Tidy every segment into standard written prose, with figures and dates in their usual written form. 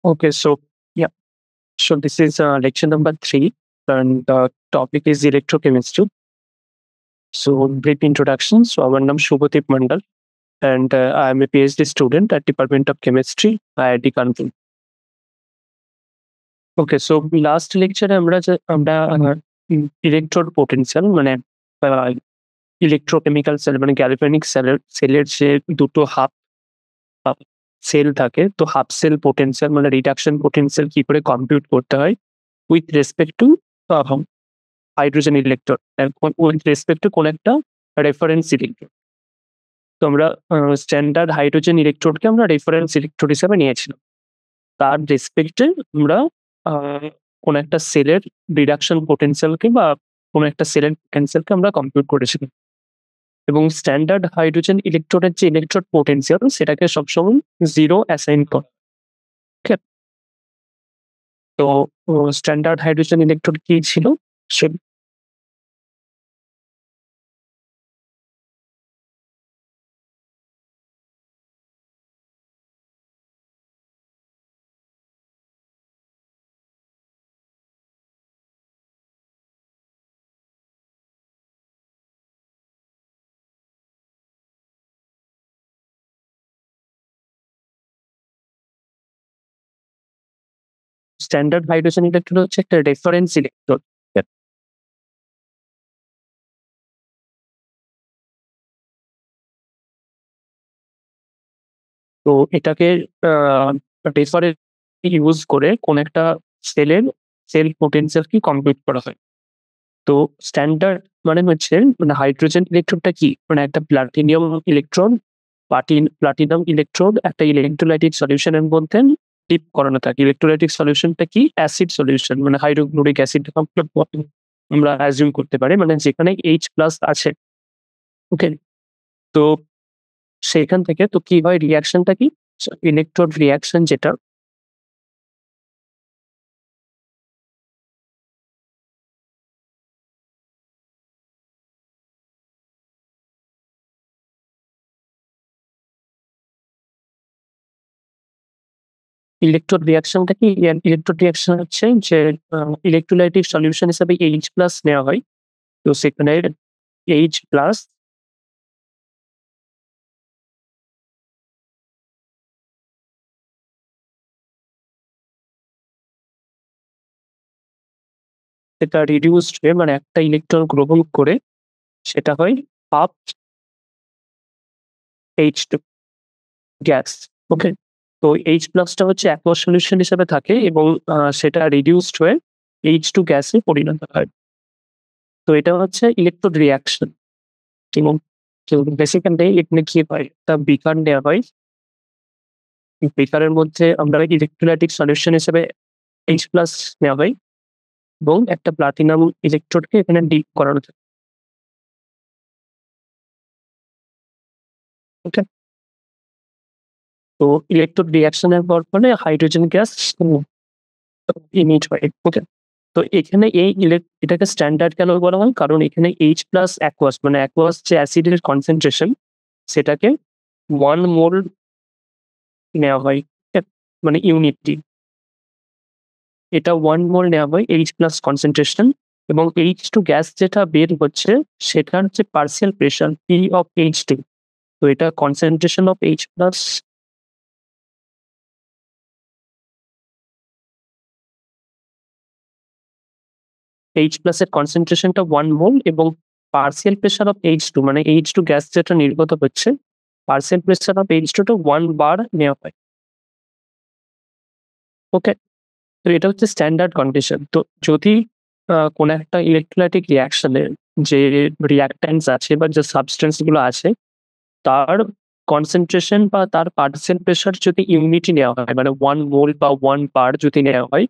Okay, so yeah, so this is lecture number 3, and the topic is electrochemistry. So, brief introduction. So, our name Shubhadeep Mandal, and I am a PhD student at Department of Chemistry, IIT Kanpur. Okay, so last lecture আমরা electrode potential মানে electrochemical sell মানে galvanic সেলের যে দুটো half sell থাকে, তো half sell potential মানে reduction potential কি করে কম্পিউট করতে হয় with respect to hydrogen electron with respect to কোন একটা রেফারেন্স ইলেকট্রন। তো আমরা স্ট্যান্ডার্ড হাইড্রোজেন ইলেকট্রোডকে আমরা রেফারেন্স ইলেকট্রোড হিসেবে নিয়েছিলাম। তার রেসপেক্টে আমরা কোন একটা সেলের রিডাকশন পোটেনশিয়ালকে বা কোন একটা সেলের পোটেনশিয়ালকে আমরা কম্পিউট করেছিলাম। এবং স্ট্যান্ডার্ড হাইড্রোজেন ইলেকট্রোডের যে ইলেকট্রোড পোটেনশিয়াল সেটাকে সবসময় 0 অ্যাসাইন করে। ওকে, তো স্ট্যান্ডার্ড হাইড্রোজেন ইলেকট্রোড কি ছিল? সে স্ট্যান্ডার্ড হাইড্রোজেন ইলেকট্রোড হচ্ছে একটা রেফারেন্স ইলেকট্রোড। তো এটাকে রেফারেন্স ইউজ করে কোন একটা সেল পোটেনশিয়াল কি কম্পিউট করা হয়। তো স্ট্যান্ডার্ড মানে হচ্ছে মানে হাইড্রোজেন ইলেকট্রোডটা কি মানে একটা প্লাটিনাম ইলেকট্রন প্লাটিনাম ইলেকট্রোড একটা ইলেকট্রোলাইটিক সলিউশনের মধ্যে ডিপ করানো থাকে। ইলেকট্রোলাইটিক সলিউশনটা কি অ্যাসিড সলিউশন মানে হাইড্রোক্লোরিক অ্যাসিড আমরা অ্যাজিউম করতে পারি মানে যেখানে H+ আছে। ওকে, তো সেখান থেকে তো কি হয় রিঅ্যাকশনটা কি ইলেকট্রোড রিঅ্যাকশন যেটা ইলেকট্রোড রিঅ্যাকশনটা কি ইলেকট্রোড রিঅ্যাকশন হচ্ছে যে ইলেকট্রোলাইটিক সলিউশন হিসেবে H+ নেওয়া হয়। তো সেখানে H+ সেটা রিডিউসড হয়ে মানে একটা ইলেকট্রন গ্রহণ করে সেটা হয় হাফ H2 গ্যাস। ওকে, তো H+টা হচ্ছে অ্যাকুয়াস সলিউশন হিসেবে থাকে এবং সেটা রিডিউসড হয়ে H2 গ্যাসে পরিণত হয়। তো এটা হচ্ছে ইলেকট্রোড রিঅ্যাকশন এবং বেসিক্যালি এখানে কি হয় একটা বিকার নেওয়া হয়। বিকারের মধ্যে আমরা ইলেকট্রোলাইটিক সলিউশন হিসেবে H+ নেওয়া হয় এবং একটা প্লাটিনাম ইলেকট্রোডকে এখানে ডিপ করানো থাকে। ওকে, তো ইলেকট্রোড রিঅ্যাকশনের ফলে হাইড্রোজেন গ্যাস ইমিট হয়। ওকে, তো এখানে এটাকে স্ট্যান্ডার্ড কেন বলা হয় কারণ এখানে H+ অ্যাকুয়াস মানে অ্যাকুয়াস যে অ্যাসিডের কনসেন্ট্রেশন সেটাকে 1 মোল নেওয়া হয়। মানে ইউনিটটি এটা 1 মোল নেওয়া হয় H+ কনসেন্ট্রেশন এবং H2 গ্যাস যেটা বের হচ্ছে সেটা হচ্ছে partial pressure P of H2। তো এটা কনসেন্ট্রেশন অফ H+ এর কনসেন্ট্রেশনটা 1 মোল এবং পার্শিয়াল প্রেশার অফ H2 মানে H2 গ্যাস যেটা নির্গত হচ্ছে পার্শিয়াল প্রেশার অফ H2 টা 1 বার নেওয়া হয়। ওকে, তো এটা হচ্ছে স্ট্যান্ডার্ড কন্ডিশন। তো যদি কোন একটা ইলেকট্রোলাইটিক রিঅ্যাকশনের যে রিঅ্যাকট্যান্টস আছে বা যে সাবস্টেন্স গুলো আছে তার কনসেন্ট্রেশন বা তার পার্শিয়াল প্রেশার যদি ইউনিটি নেওয়া হয় মানে 1 মোল বা 1 বার যদি নেওয়া হয়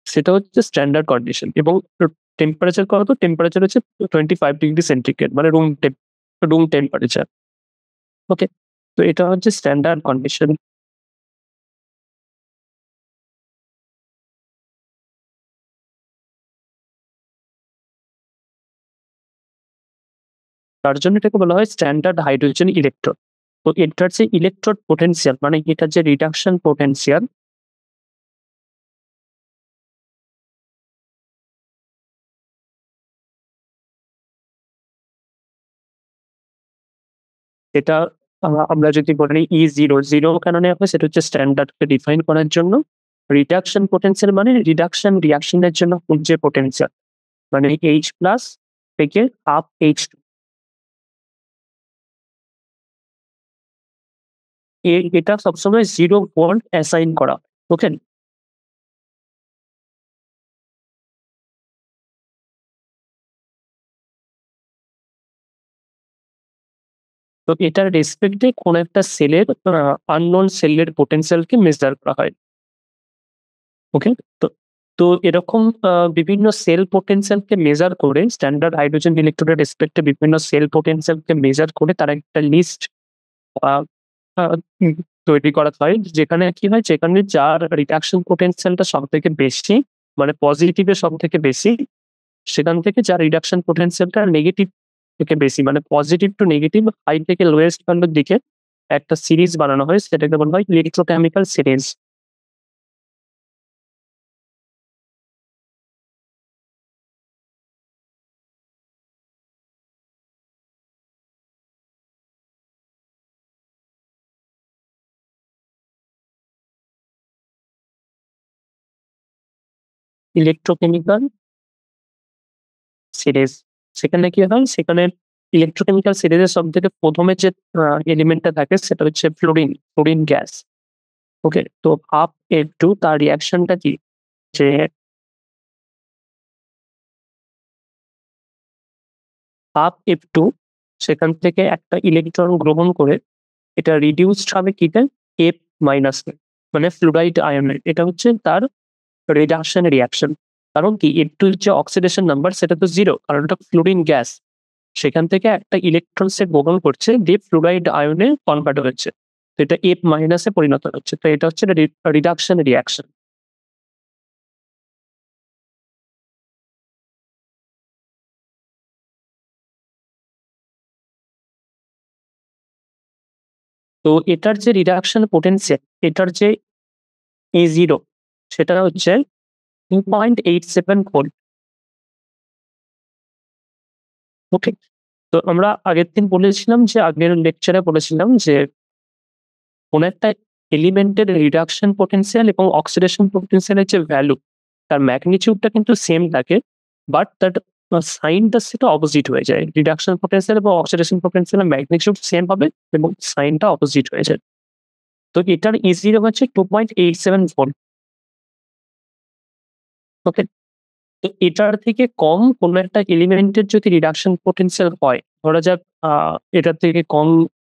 সেটা হচ্ছে স্ট্যান্ডার্ড কন্ডিশন এবং টেম্পারেচার কত? টেম্পারেচার হচ্ছে 25°C মানে রুম টেম্পারেচার। ওকে, তো এটা হচ্ছে স্ট্যান্ডার্ড কন্ডিশন। তার জন্য এটাকে বলা হয় স্ট্যান্ডার্ড হাইড্রোজেন ইলেকট্রোড। তো এটার যে ইলেকট্রোড পোটেনশিয়াল মানে এটার যে রিডাকশন পোটেনশিয়াল এটা আমরা যদি বলি E0, 0 কেন নেওয়া হয়? সেটা হচ্ছে স্ট্যান্ডার্ডকে ডিফাইন করার জন্য। রিডাকশন পোটেনশিয়াল মানে রিডাকশন রিঅ্যাকশনের জন্য যে পোটেনশিয়াল, মানে H প্লাস থেকে হাফ H2। এটা সবসময় 0 ভোল্ট অ্যাসাইন করা। ওকে? তো এটার রেসপেক্টে কোনো একটা সেলের আননোন সেলের পোটেনশিয়ালকে মেজার করা হয়। ওকে? তো তো এরকম বিভিন্ন সেল পোটেনশিয়ালকে মেজার করে স্ট্যান্ডার্ড হাইড্রোজেন ইলেকট্রোডের রেসপেক্টে বিভিন্ন সেল পোটেনশিয়ালকে মেজার করে তার একটা লিস্ট আ আ উম তৈরি করা হয়। যেখানে কি হয়? যেখানে যার রিডাকশন পোটেনশিয়ালটা সবথেকে বেশি, মানে পজিটিভ এর সবথেকে বেশি, সেখান থেকে যার রিডাকশন পোটেনশিয়ালটা নেগেটিভ থেকে বেশি, মানে পজিটিভ টু নেগেটিভ, হাই থেকে লোয়েস্ট ভ্যালুর দিকে একটা সিরিজ বানানো হয়। সেটাকে বলা হয় ইলেক্ট্রোকেমিক্যাল সিরিজ। Electrochemical series. সেখানে কি হয়? সেখানে ইলেকট্রোকেমিক্যাল সিরিজের সবথেকে ১ম এ যে এলিমেন্টটা থাকে সেটা হচ্ছে ফ্লুরিন, ফ্লুরিন গ্যাস। ওকে? তো হাফ F2 তার রিঅ্যাকশনটা কি? যে হাফ F2 সেখান থেকে একটা ইলেকট্রন গ্রহণ করে এটা রিডিউসড হবে কিতে? F মাইনাস এ, মানে ফ্লুরাইড আয়নে। এটা হচ্ছে তার রিডাকশন রিঅ্যাকশন। কারণ কি? F2 এর যে অক্সিডেশন নাম্বার সেটা তো 0, কারণ এটা ফ্লুরিন গ্যাস। সেখান থেকে একটা ইলেকট্রন সে গ্রহণ করছে, দিয়ে ফ্লুরাইড আয়নে কনভার্ট হচ্ছে। তো এটা F মাইনাস এ পরিণত হচ্ছে। তো এটা হচ্ছে রিডাকশন রিঅ্যাকশন। তো এটার যে রিডাকশন পোটেনশিয়াল, এটার যে A0 সেটা হচ্ছে 2.87 ভোল্ট। ওকে? তো আমরা আগের দিন বলেছিলাম যে আগের লেকচারে বলেছিলাম যে কোন একটা এলিমেন্টের রিডাকশন পোটেনশিয়াল এবং অক্সিডেশন পোটেনশিয়াল এর যে ভ্যালু, তার ম্যাগনিটিউডটা কিন্তু সেম থাকে। বাট তার সাইনটা সেটা অপোজিট হয়ে যায়। রিডাকশন পোটেনশিয়াল এবং অক্সিডেশন পোটেনশিয়াল এর ম্যাগনিটিউড সেম হবে এবং সাইনটা অপোজিট হয়ে যায়। তো এটার E0 হচ্ছে 2.87 ভোল্ট। ওকে? তো এটার থেকে কম কোনো একটা এলিমেন্টের যদি রিডাকশন পোটেনশিয়াল হয়, ধরা যাক আ এটার থেকে কম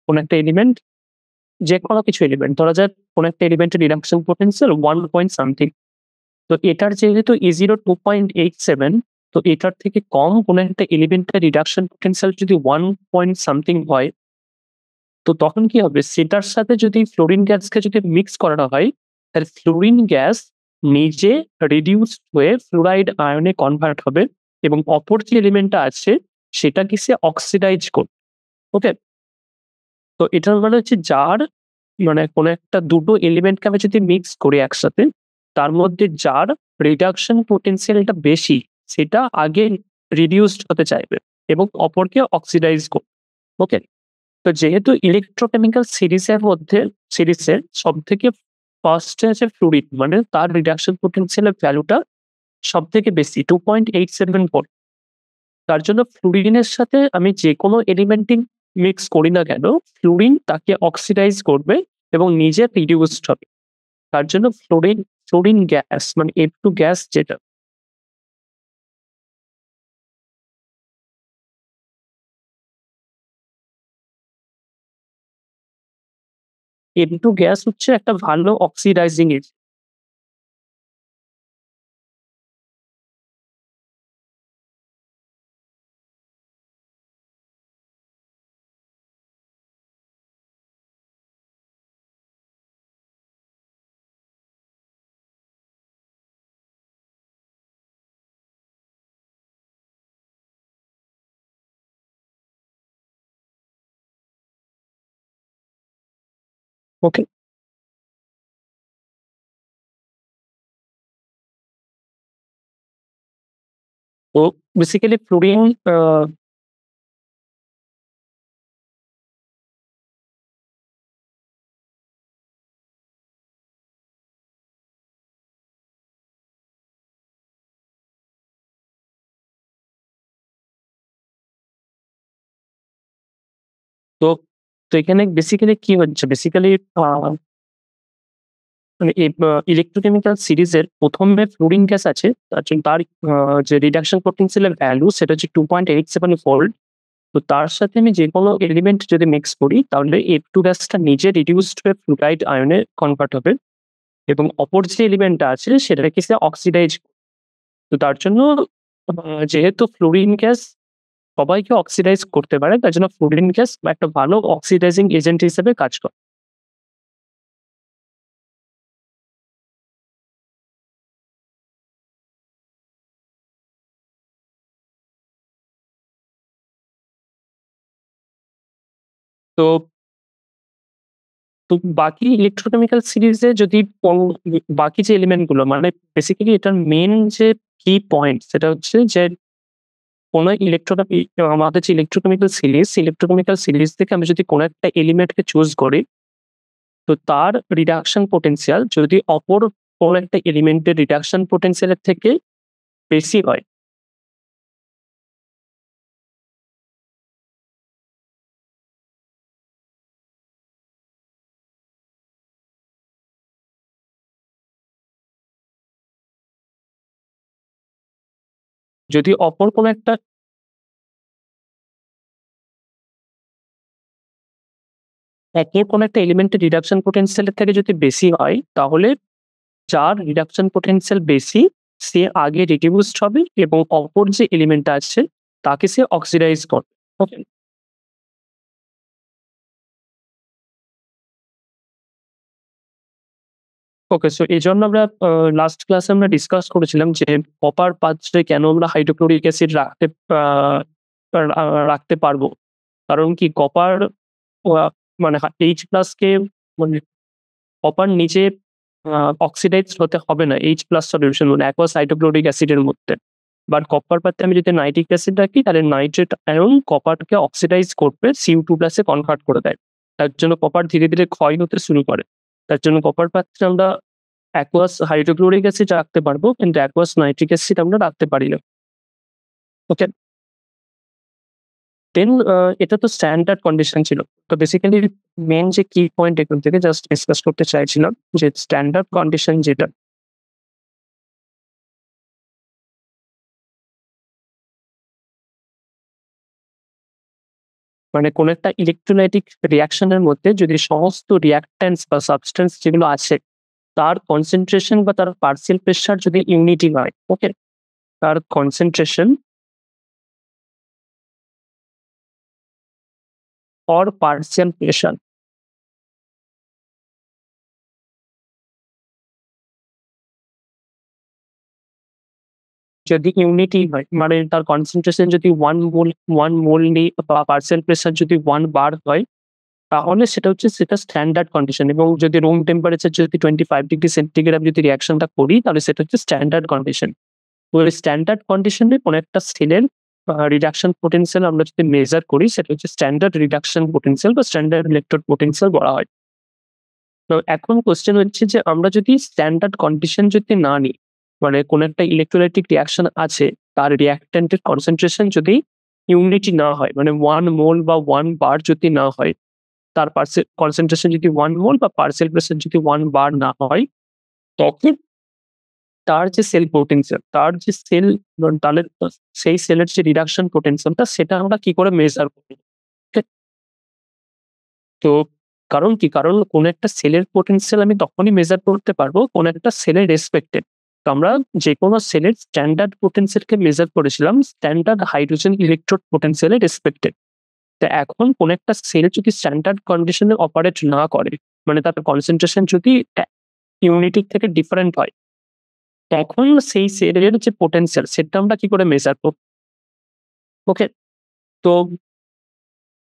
কোনো একটা এলিমেন্ট, যেকোনো কিছু এলিমেন্ট, ধরা যাক কোনো একটা এলিমেন্টের রিডাকশন পোটেনশিয়াল 1 পয়েন্ট সামথিং। তো এটার যেহেতু E0 2.87, তো এটার থেকে কম কোনো একটা এলিমেন্টের রিডাকশন পোটেনশিয়াল যদি 1 পয়েন্ট সামথিং হয়, তো তখন কি হবে? সেটার সাথে যদি ফ্লোরিন গ্যাসকে যদি মিক্স করানো হয়, তাহলে ফ্লোরিন গ্যাস নিজে রিডিউসড হয়ে ফ্লুরাইড আয়নে কনভার্ট হবে এবং অপর যে এলিমেন্টটা আছে সেটাকে সে অক্সিডাইজ করবে। ওকে? তো এটার মানে হচ্ছে যার, মানে কোনো একটা দুটো এলিমেন্টকে আমি যদি মিক্স করি একসাথে, তার মধ্যে যার রিডাকশন পোটেনশিয়ালটা বেশি, সেটা আগে রিডিউসড হতে চাইবে এবং অপরকে অক্সিডাইজ করবে। ওকে? তো যেহেতু ইলেকট্রোকেমিক্যাল সিরিজের সবথেকে ফার্স্ট এ আছে ফ্লুরিন, মানে তার রিডাকশন পোটেনশিয়াল এর ভ্যালুটা সবথেকে বেশি 2.87 ভোল্ট। তার জন্য ফ্লুরিনের সাথে আমি যেকোনো এলিমেন্টিং মিক্স করি না কেন, ফ্লুরিন তাকে অক্সিডাইজ করবে এবং নিজে রিডিউসড হবে। তার জন্য ফ্লুরিন গ্যাস, মানে F2 গ্যাস যেটা, F2 গ্যাস হচ্ছে একটা ভালো অক্সিডাইজিং এজেন্ট। ওকে? তো বেসিক্যালি ফ্লুরিন আ তো এখানে বেসিক্যালি কি হচ্ছে? বেসিক্যালি মানে ইলেকট্রোকেমিক্যাল সিরিজের ১ম এ ফ্লুরিন গ্যাস আছে। তার যে রিডাকশন পোটেনশিয়াল এর ভ্যালু সেটা হচ্ছে 2.87 ভোল্ট। তো তার সাথে আমি যেকোনো এলিমেন্ট যদি মিক্স করি তাহলে F2 গ্যাসটা নিজে রিডিউসড হয়ে ফ্লুরাইড আয়নে কনভার্ট হবে এবং অপর যে এলিমেন্টটা আছে সেটাকে সে অক্সিডাইজ। তো তার জন্য যেহেতু ফ্লুরিন গ্যাস সবাইকে অক্সিডাইজ করতে পারে, তার জন্য ফ্লুরিন গ্যাস একটা ভালো অক্সিডাইজিং এজেন্ট হিসেবে কাজ করে। তো তো বাকি ইলেকট্রোকেমিক্যাল সিরিজে যদি বাকি যে এলিমেন্ট গুলো মানে বেসিক্যালি এটার মেইন যে কি পয়েন্ট সেটা হচ্ছে যে কোনো আমাদের যে ইলেকট্রোকেমিক্যাল সিরিজ থেকে আমি যদি কোনো একটা এলিমেন্টকে চুজ করি, তো তার রিডাকশন পোটেনশিয়াল যদি অপর কোনো একটা এলিমেন্টের রিডাকশন পোটেনশিয়ালের থেকে বেশি হয়, যদি অপর কোনো একটা এলিমেন্টের রিডাকশন পোটেনশিয়ালের থেকে যদি বেশি হয়, তাহলে যার রিডাকশন পোটেনশিয়াল বেশি সে আগে রিডিউসড হবে এবং অপর যে এলিমেন্টটা আছে তাকে সে অক্সিডাইজ করবে। ওকে? ওকে, সো এজন্য আমরা লাস্ট ক্লাসে আমরা ডিসকাস করেছিলাম যে কপার পাত্রে কেন আমরা হাইড্রোক্লোরিক অ্যাসিড আ আ রাখতে পারবো। কারণ কি কপার আ মানে H+ কে মানে কপার নিজে আ অক্সিডাইজড হতে হবে না H+ সলিউশন মানে অ্যাকুয়াস হাইড্রোক্লোরিক অ্যাসিডের মধ্যে। বাট কপার পাত্রে আমি যদি নাইট্রিক অ্যাসিড রাখি তাহলে নাইট্রেট আয়ন কপারকে অক্সিডাইজ করবে Cu2+ এ কনভার্ট করে দেয়। তার জন্য কপার ধীরে, ধীরে ক্ষয় হতে শুরু করে। তার জন্য কপার পাত্রে আমরা অ্যাকুয়াস হাইড্রোক্লোরিক অ্যাসিড রাখতে পারবো কিন্তু অ্যাকুয়াস নাইট্রিক অ্যাসিড আমরা রাখতে পারি না। ওকে? দেন এটা তো স্ট্যান্ডার্ড কন্ডিশন ছিল। তো বেসিক্যালি মেইন যে কি পয়েন্ট এখান থেকে জাস্ট ডিসকাস করতে চাইছিলাম যে স্ট্যান্ডার্ড কন্ডিশন যেটা মানে কোন একটা ইলেকট্রোলাইটিক রিঅ্যাকশন এর মধ্যে যদি সমস্ত রিঅ্যাকট্যান্টস বা সাবস্টেন্স যেগুলো আছে তার কনসেনট্রেশন বা তার পার্শিয়াল প্রেশার যদি ইউনিটি হয়, ওকে? তার কনসেনট্রেশন অর পার্শিয়াল প্রেশার যদি ইউনিটি হয় মানে তার কনসেনট্রেশন যদি 1 মোল নেই বা পার্শিয়াল প্রেশার যদি 1 বার হয়, তাহলে সেটা স্ট্যান্ডার্ড কন্ডিশন এবং যদি রুম টেম্পারেচার যদি 25 ডিগ্রি সেন্টিগ্রেড আমি যদি রিঅ্যাকশনটা করি তাহলে সেটা হচ্ছে স্ট্যান্ডার্ড কন্ডিশন। তো এই স্ট্যান্ডার্ড কন্ডিশনে কোনো একটা সেলের রিডাকশন পোটেনশিয়াল আমরা যদি মেজার করি সেটা হচ্ছে স্ট্যান্ডার্ড রিডাকশন পোটেনশিয়াল বা স্ট্যান্ডার্ড ইলেকট্রোড পোটেনশিয়াল বলা হয়। তো এখন কোয়েশ্চেন হচ্ছে যে আমরা যদি স্ট্যান্ডার্ড কন্ডিশন যদি না নিই, মানে কোনো একটা ইলেকট্রোলাইটিক রিঅ্যাকশন আছে তার রিঅ্যাকট্যান্টের কনসেনট্রেশন যদি ইউনিটি না হয় মানে 1 মোল বা 1 বার যদি না হয়, তার কনসেনট্রেশন যদি 1 মোল বা পার্শিয়াল প্রেশার যদি 1 বার না হয়, তখন তার যে সেল পোটেনশিয়াল, তার যে সেল তাহলে সেই সেলের যে রিডাকশন পোটেনশিয়ালটা সেটা আমরা কি করে মেজার করি? ঠিক? তো কারণ কি? কারণ কোন একটা সেলের পোটেনশিয়াল আমি তখনই মেজার করতে পারবো কোন একটা সেলের রেসপেক্টে। তো আমরা যেকোনো সেলের স্ট্যান্ডার্ড পোটেনশিয়ালকে মেজার করেছিলাম স্ট্যান্ডার্ড হাইড্রোজেন ইলেকট্রোড পোটেনশিয়ালের রেসপেক্টে। তো এখন কোন একটা সেল যদি স্ট্যান্ডার্ড কন্ডিশনে অপারেট না করে, মানে তার কনসেনট্রেশন যদি ইউনিটির থেকে ডিফারেন্ট হয়, তখন সেই সেলের যে পোটেনশিয়াল সেটা আমরা কি করে মেজার করব? ওকে? তো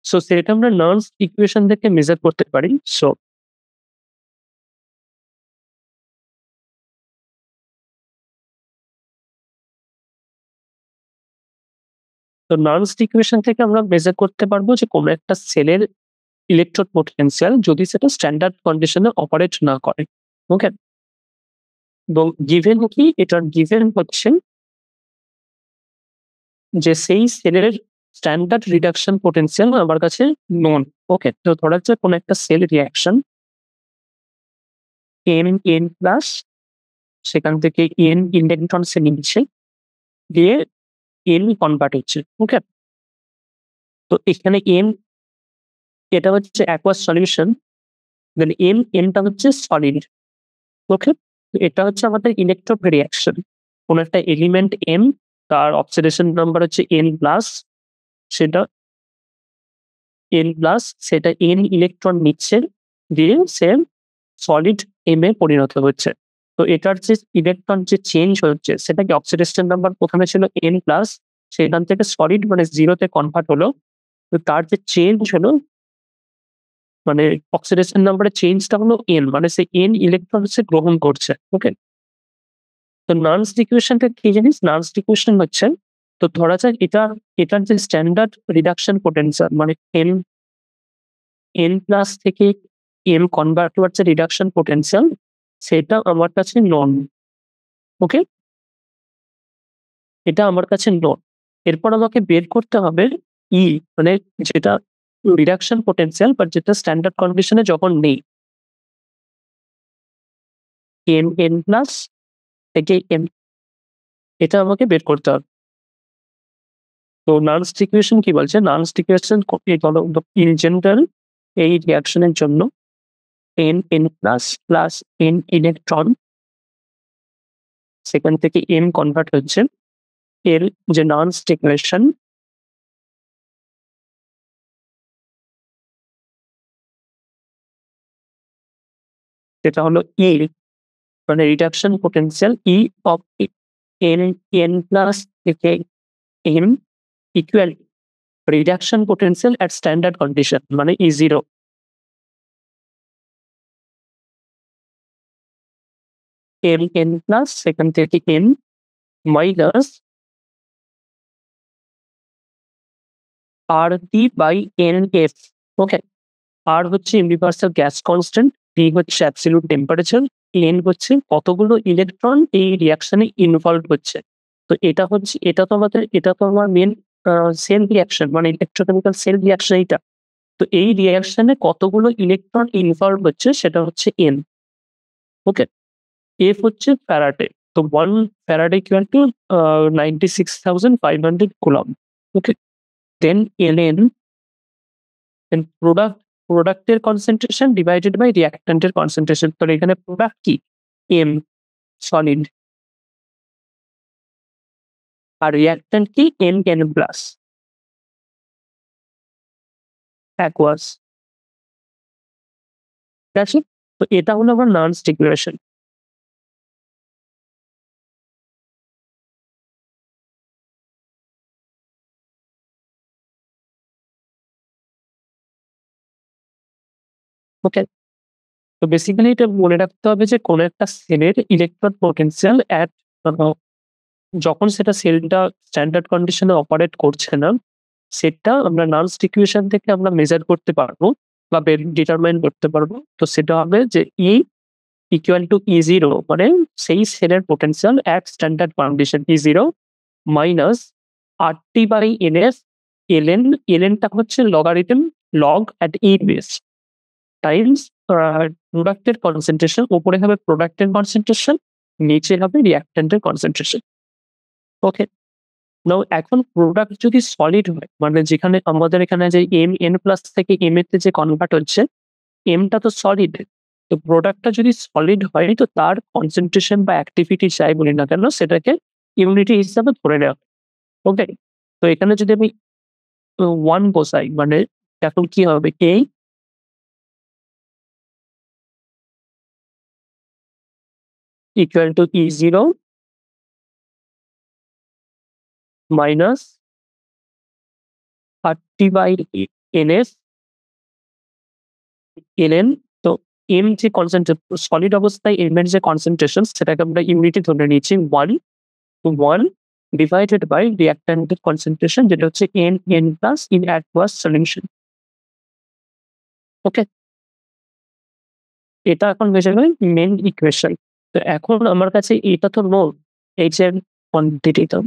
সেটা আমরা নার্স ইকুয়েশন থেকে মেজার করতে পারি। সো নার্স ইকুয়েশন থেকে আমরা মেজার করতে পারবো যে কোন একটা সেলের ইলেকট্রোড পোটেনশিয়াল যদি সেটা স্ট্যান্ডার্ড কন্ডিশনে অপারেট না করে। ওকে? এবং গিভেন কি? এটার গিভেন হচ্ছে যে সেই সেলের স্ট্যান্ডার্ড রিডাকশন পোটেনশিয়াল আমার কাছে নন। ওকে, তো ধরা যাচ্ছে কোনো একটা সেল রিয়াকশন n প্লাস, সেখান থেকে n ইলেকট্রন সে নিচ্ছে, দিয়ে n কনভার্ট হচ্ছে। ওকে, তো এখানে n এটা হচ্ছে অ্যাকোয়াস সলিউশন, দেন nটা হচ্ছে সলিড। ওকে, তো এটা হচ্ছে আমাদের ইলেকট্রন রিয়াকশন। কোন একটা এলিমেন্ট m, তার অক্সিডেশন নাম্বার হচ্ছে n প্লাস, সেটা সেটা n ইলেকট্রন নিচ্ছে, দিয়ে সে সলিড m এ পরিণত হচ্ছে। তো এটার যে ইলেকট্রন যে চেঞ্জ হচ্ছে, সেটা কি অক্সিডেশন নাম্বার প্রথমে ছিল n প্লাস, সেখান থেকে সলিড মানে 0 তে কনভার্ট হলো। তো তার যে চেঞ্জ হলো, মানে অক্সিডেশন নাম্বারের চেঞ্জটা হলো n, মানে সে n ইলেকট্রন সে গ্রহণ করছে। ওকে, তো নান্স ইকুয়েশনটা কি জানিস? নান্স ইকুয়েশন হচ্ছে, তো ধরা যাক এটার যে স্ট্যান্ডার্ড রিডাকশন পোটেনশিয়াল, মানে n প্লাস থেকে m কনভার্ট হওয়ার যে রিডাকশন পোটেনশিয়াল, সেটা আমার কাছে নন। ওকে, এটা আমার কাছে নন। এরপর আমাকে বের করতে হবে ই, মানে যেটা রিডাকশন পোটেনশিয়াল, বাট যেটা স্ট্যান্ডার্ড কন্ডিশনে যখন নেই, n প্লাস থেকে m, এটা আমাকে বের করতে হবে। তো নান্স ইকুয়েশন কি বলছে? নান্স ইকুয়েশন ইন জেনারেল এই রিঅ্যাকশনের জন্য n plus plus n electron, সেখান থেকে m কনভার্ট হচ্ছে, এর যে নান্স ইকুয়েশন, সেটা হলো ই, মানে reduction potential E of n plus থেকে m equal reduction potential at standard condition, মানে E0। n প্লাস সেখান থেকে n minus RT by NF। Okay, R হচ্ছে ইউনিভার্সাল গ্যাস কনস্ট্যান্ট, T হচ্ছে অ্যাবসলিউট টেম্পারেচার, N হচ্ছে কতগুলো electron এই রিঅ্যাকশনে involve হচ্ছে। তো এটা তো আমার মেন সেল রিঅ্যাকশন, মানে ইলেকট্রোকেমিক্যাল সেল রিঅ্যাকশন এইটা। তো এই রিঅ্যাকশনে কতগুলো ইলেকট্রন ইনভলভ হচ্ছে সেটা হচ্ছে N। ওকে, F হচ্ছে ফ্যারাডে, তো 1 Faraday equal to 96,500 coulomb. Okay, then ln, then প্রোডাক্টের কনসেন্ট্রেশন ডিভাইডেড বাই রিঅ্যাক্ট্যান্টের কনসেন্ট্রেশন। তো এখানে প্রোডাক্ট কি? m সলিড, আর রিঅ্যাক্ট্যান্ট কি? n plus aqueous. ঠিক আছে, তো এটা হলো আমার নান্স ইকুয়েশন। ওকে, তো বেসিক্যালি এটা মনে রাখতে হবে যে কোন একটা সেলের ইলেকট্রন পোটেনশিয়াল অ্যাট, যখন সেটা সেলটা স্ট্যান্ডার্ড কন্ডিশনে অপারেট করছে না, সেটা আমরা নান্স ইকুয়েশন থেকে আমরা মেজার করতে পারবো বা ডিটারমাইন করতে পারবো। তো সেটা হবে যে ই ইকুয়াল টু E0, মানে সেই সেলের potential at standard condition E0 minus RT by NF, lnটা হচ্ছে logarithm log at E base, times প্রোডাক্টের কনসেন্ট্রেশন। উপরে হবে প্রোডাক্টের কনসেন্ট্রেশন, নিচে হবে রিঅ্যাক্ট্যান্টের কনসেন্ট্রেশন। ওকে, নাও এখন প্রোডাক্ট যদি সলিড হয়, মানে যেখানে আমাদের এখানে যে n প্লাস থেকে m এতে যে কনভার্ট হচ্ছে, টা তো সলিড। তো প্রোডাক্টটা যদি সলিড হয়, তো তার কনসেন্ট্রেশন বা অ্যাক্টিভিটি যাই বলি না কেন, সেটাকে ইউনিটি হিসাবে ধরে নেওয়া। ওকে, তো এখানে যদি আমি 1 বসাই, মানে এখন কি হবে? Equal to E0 minus RT by NS ln। তো m যে সলিড অবস্থায় m এর যে কনসেন্ট্রেশন, সেটাকে আমরা ইউনিটি ধরে নিয়েছি 1 ডিভাইডেড বাই রিঅ্যাক্ট্যান্টের কনসেন্ট্রেশন, যেটা হচ্ছে n plus in aqueous solution. Okay, এটা এখন হয়ে যাবে মেন ইকুয়েশন। তো এখন আমার কাছে এটা তো নোন, এইচ এর কোয়ান্টিটি, তো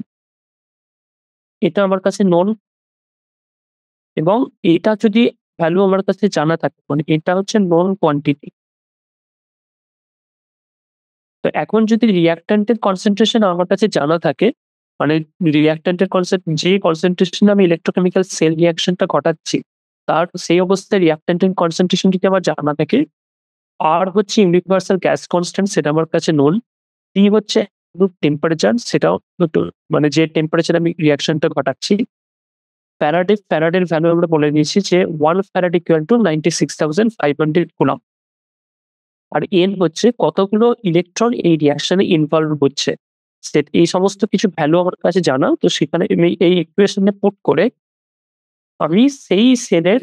এটা আমার কাছে নোন। এবং এটা যদি ভ্যালু আমার কাছে জানা থাকে, মানে এটা হচ্ছে নোন কোয়ান্টিটি। তো এখন যদি রিঅ্যাক্ট্যান্ট এর কনসেনট্রেশন আমার কাছে জানা থাকে, মানে রিঅ্যাক্ট্যান্ট এর যে কনসেনট্রেশন আমি ইলেক্ট্রোকেমিক্যাল সেল রিঅ্যাকশনটা ঘটাচ্ছি, তার সেই অবস্থায় রিঅ্যাক্ট্যান্ট এর কনসেনট্রেশন যদি আমার জানা থাকে, আর হচ্ছে ইউনিভার্সাল গ্যাস কনস্ট্যান্ট সেটা আমার কাছে নোন। টি হচ্ছে টেম্পারেচার, সেটাও একটু, মানে যে টেম্পারেচার আমি রিঅ্যাকশনটা ঘটাচ্ছি। ফ্যারাডের ভ্যালু আমরা বলে দিয়েছি যে 1 ফ্যারাড ইকুয়াল টু 96,500 কুলম্ব। আর এন হচ্ছে কতগুলো ইলেকট্রন এই রিঅ্যাকশনে ইনভলভ হচ্ছে। এই সমস্ত কিছু ভ্যালু আমার কাছে জানা। তো সেখানে আমি এই ইকুয়েশনে পুট করে আমি সেই সেলের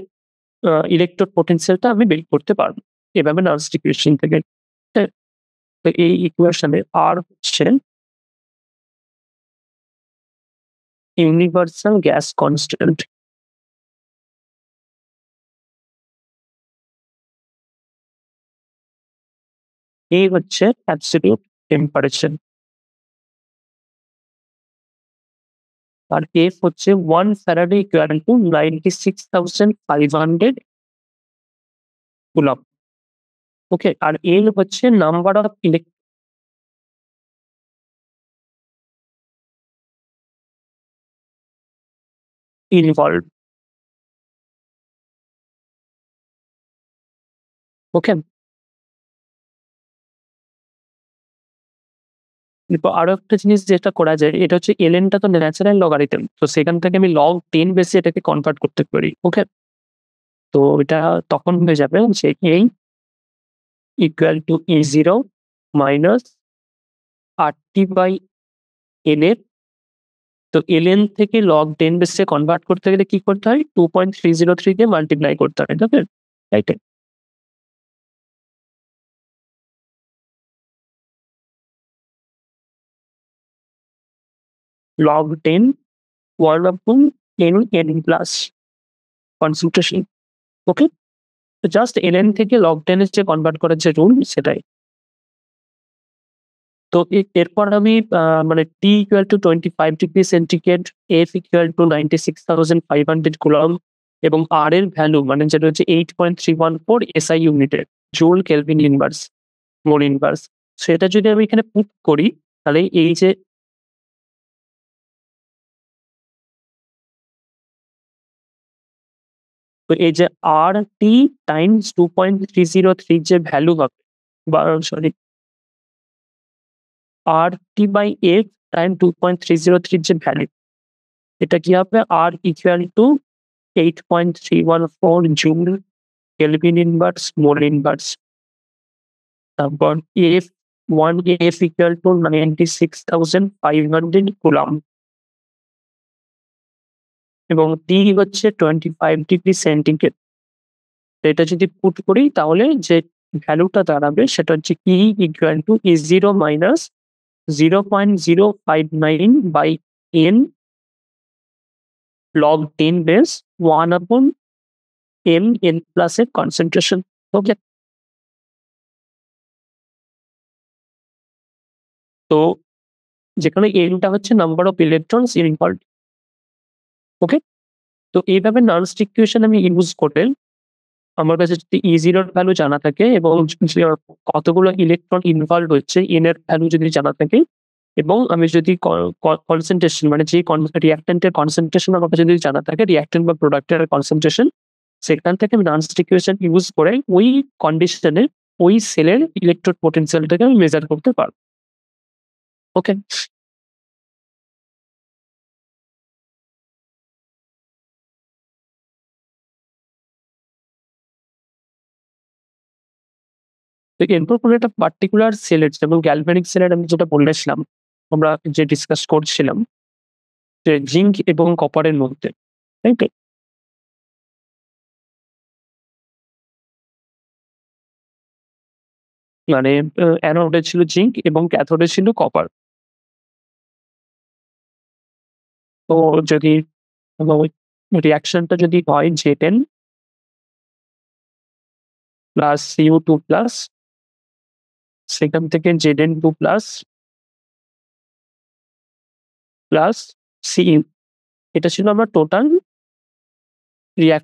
ইলেকট্রোড পোটেনশিয়ালটা আমি বের করতে পারবো। এভাবে নার্স ইকুয়েশন থেকে। হ্যাঁ? তো এই ইকুয়েশনে আর হচ্ছে ইউনিভার্সাল গ্যাস কনস্ট্যান্ট। এই হচ্ছে অ্যাবসলিউট টেম্পারেচার। আর এফ হচ্ছে 1 ফ্যারাডে ইকুয়াল টু 96,500 কুলম্ব। ওকে? আর এল হচ্ছে নাম্বার অফ ইনভলভড। ওকে? এরপর আরো একটা জিনিস যেটা করা যায়, এটা হচ্ছে ln টা তো ন্যাচারাল লগারিদম। তো সেখান থেকে আমি log 10 বেসে এটাকে কনভার্ট করতে পারি। ওকে? তো এটা তখন হয়ে যাবে যে a equal to E0 minus RT/ln। তো ln থেকে log 10 বেসে কনভার্ট করতে গেলে কি করতে হয়? 2.303 দিয়ে মাল্টিপ্লাই করতে হয়। Okay? Right? log 10 1 upon n plus concentration. Okay? তো জাস্ট ln থেকে log 10 এর যে কনভার্ট করার যে রুল সেটাই। তো এরপর আমি মানে T equal to 25 degree centigrade, F equal to 96,500 coulomb এবং R এর ভ্যালু মানে যেটা হচ্ছে 8.314 SI ইউনিটে, joule kelvin inverse, mole inverse. সেটা যদি আমি এখানে পুট করি, তাহলে এই যে তো এই যে RT টাইমস 2.303 যে ভ্যালু হবে, বা সরি, RT/F টাইম 2.303 যে ভ্যালু, এটা কি হবে? R equal to 8.314 joule kelvin inverse mole inverse. তারপর F 1 F equal to 96,500 coulomb এবং T হচ্ছে 25 ডিগ্রি সেন্টিগ্রেড। এটা যদি পুট করি তাহলে যে ভ্যালুটা দাঁড়াবে সেটা হচ্ছে E equal to E0 minus 0.059 by n log 10 base 1 upon n plus এর কনসেন্ট্রেশন। ওকে? তো যেখানে n-টা হচ্ছে number of electrons involved. Okay? তো এইভাবে নার্স ইকুয়েশন আমি ইউজ করে আমার কাছে যদি E0 এর ভ্যালু জানা থাকে এবং যে কতগুলো ইলেকট্রন ইনভলভ হচ্ছে n এর ভ্যালু যদি জানা থাকে এবং আমি যদি কনসেন্ট্রেশন মানে যে রিঅ্যাক্ট্যান্ট এর কনসেন্ট্রেশন আমার কাছে যদি জানা থাকে, রিঅ্যাক্ট্যান্ট বা প্রোডাক্ট এর কনসেন্ট্রেশন, সেখান থেকে আমি নার্স ইকুয়েশন ইউজ করে ওই কন্ডিশনে ওই সেলের ইলেকট্রোড পোটেনশিয়ালটাকে আমি মেজার করতে পারবো। ওকে? তো এরপর কোনো একটা পার্টিকুলার সেলের, যেমন গ্যালভানিক সেলের আমি যেটা বলেছিলাম, আমরা যে ডিসকাস করছিলাম যে জিঙ্ক এবং কপারের মধ্যে, তাই তো? মানে অ্যানোডে ছিল জিঙ্ক এবং ক্যাথোডে ছিল কপার। তো যদি ওই রিঅ্যাকশনটা যদি হয় Z10 প্লাস CO2 প্লাস, সেখান থেকে Zn2 প্লাস প্লাস Cu, এটা ছিল আমার টোটাল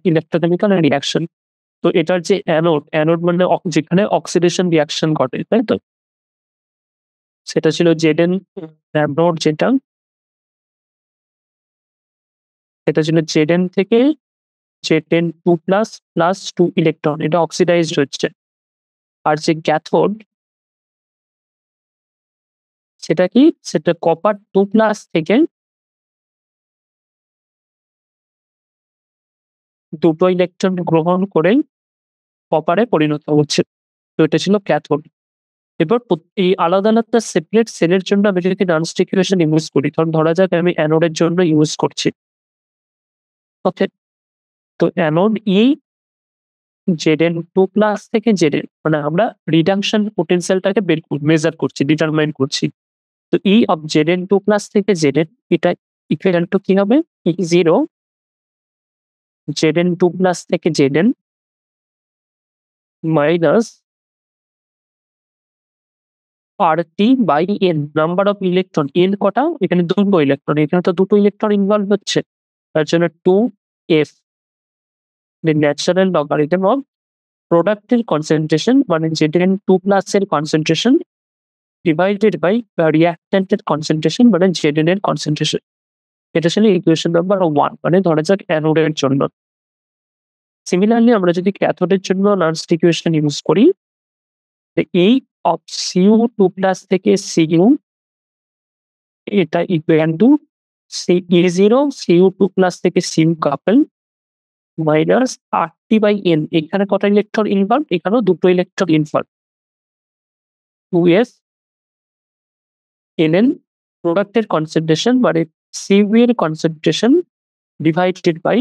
ইলেকট্রোকেমিক্যাল রিয়াকশন। তো এটার যে অ্যানোড মানে যেখানে অক্সিডেশন রিয়াকশন ঘটে, তাই তো? সেটা ছিল জেডেন অ্যানোড, এটা ছিল জেডেন থেকে Z N two plus plus two electron, এটা অক্সিডাইজড হচ্ছে। আর যে ক্যাথোড, সেটা কি, সেটা কপার টু প্লাস থেকে দুটো ইলেকট্রন গ্রহণ করে কপারে পরিণত হচ্ছে। তো এটা ছিল ক্যাথোড। এবার এই আলাদা আলাদা সেপারেট সেলের জন্য আমি যদি ননস্টিক ইকুয়েশন ইউজ করি, ধরা যাক আমি অ্যানোডের জন্য ইউজ করছি, ওকে? তো অ্যানোড জেডেন টু প্লাস থেকে জেডেন, মানে আমরা রিডাকশন পোটেনশিয়ালটাকে মেজার করছি, ডিটারমাইন করছি। তো অফ জেডেন টু প্লাস থেকে জেডেন, এটা ইকুয়াল টু কি হবে? জিরো জেডেন টু প্লাস থেকে Zn minus R T by N, number of electron. N কটা? এখানে দুটো ইলেকট্রন, এখানে তো দুটো ইলেকট্রন ইনভলভ হচ্ছে, তার জন্য two F, natural logarithm of প্রোডাক্টের কনসেন্ট্রেশন, মানে জেডেন টু প্লাস এর কনসেন্ট্রেশন ডিভাইডেড বাই রিঅ্যাক্ট্যান্টের কনসেন্ট্রেশন, মানে জেডেন এর কনসেন্ট্রেশন। এটা ছিল ইকুয়েশন নাম্বার 1, মানে ধরা যাক অ্যানোডের জন্য। সিমিলারলি আমরা যদি ক্যাথোডের জন্য ননস্টিক ইকুয়েশন ইউজ করি, এই অফ সিউ টু প্লাস থেকে সিইউ, এটা equal to E zero CU two plus থেকে CU couple minus R T by N. এখানে কটা ইলেকট্রন ইনভলভ? এখানেও দুটো electron involve, two S N N, প্রোডাক্টের কনসেন্ট্রেশন মানে সিইউ এর কনসেন্ট্রেশন ডিভাইডেড বাই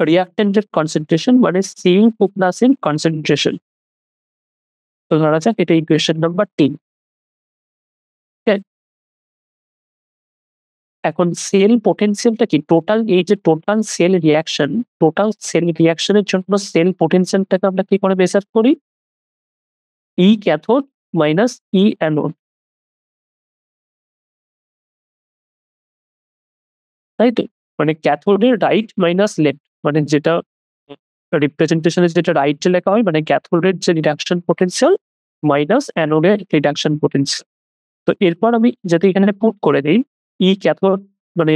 রিঅ্যাক্ট্যান্টের কনসেন্ট্রেশন, মানে সিইউ টু প্লাস এর কনসেন্ট্রেশন। তো ধরা যাক এটা ইকুয়েশন নাম্বার 3। এখন সেল পোটেনশিয়ালটা কি? এই যে টোটাল সেল রিয়াকশনের জন্য সেল পোটেনশিয়ালটাকে আমরা কি করে মেজার করি? ক্যাথোড মাইনাস অ্যানোড, তাই তো? মানে ক্যাথোডের রাইট মাইনাস লেফট, মানে যেটা রিপ্রেজেন্টেশনে যেটা রাইটে লেখা হয়, মানে ক্যাথোডের যে রিডাকশন পোটেনশিয়াল মাইনাস অ্যানোডের রিডাকশন পোটেনশিয়াল। তো এরপর আমি যদি এখানে পুট করে দিই ক্যাথোড মানে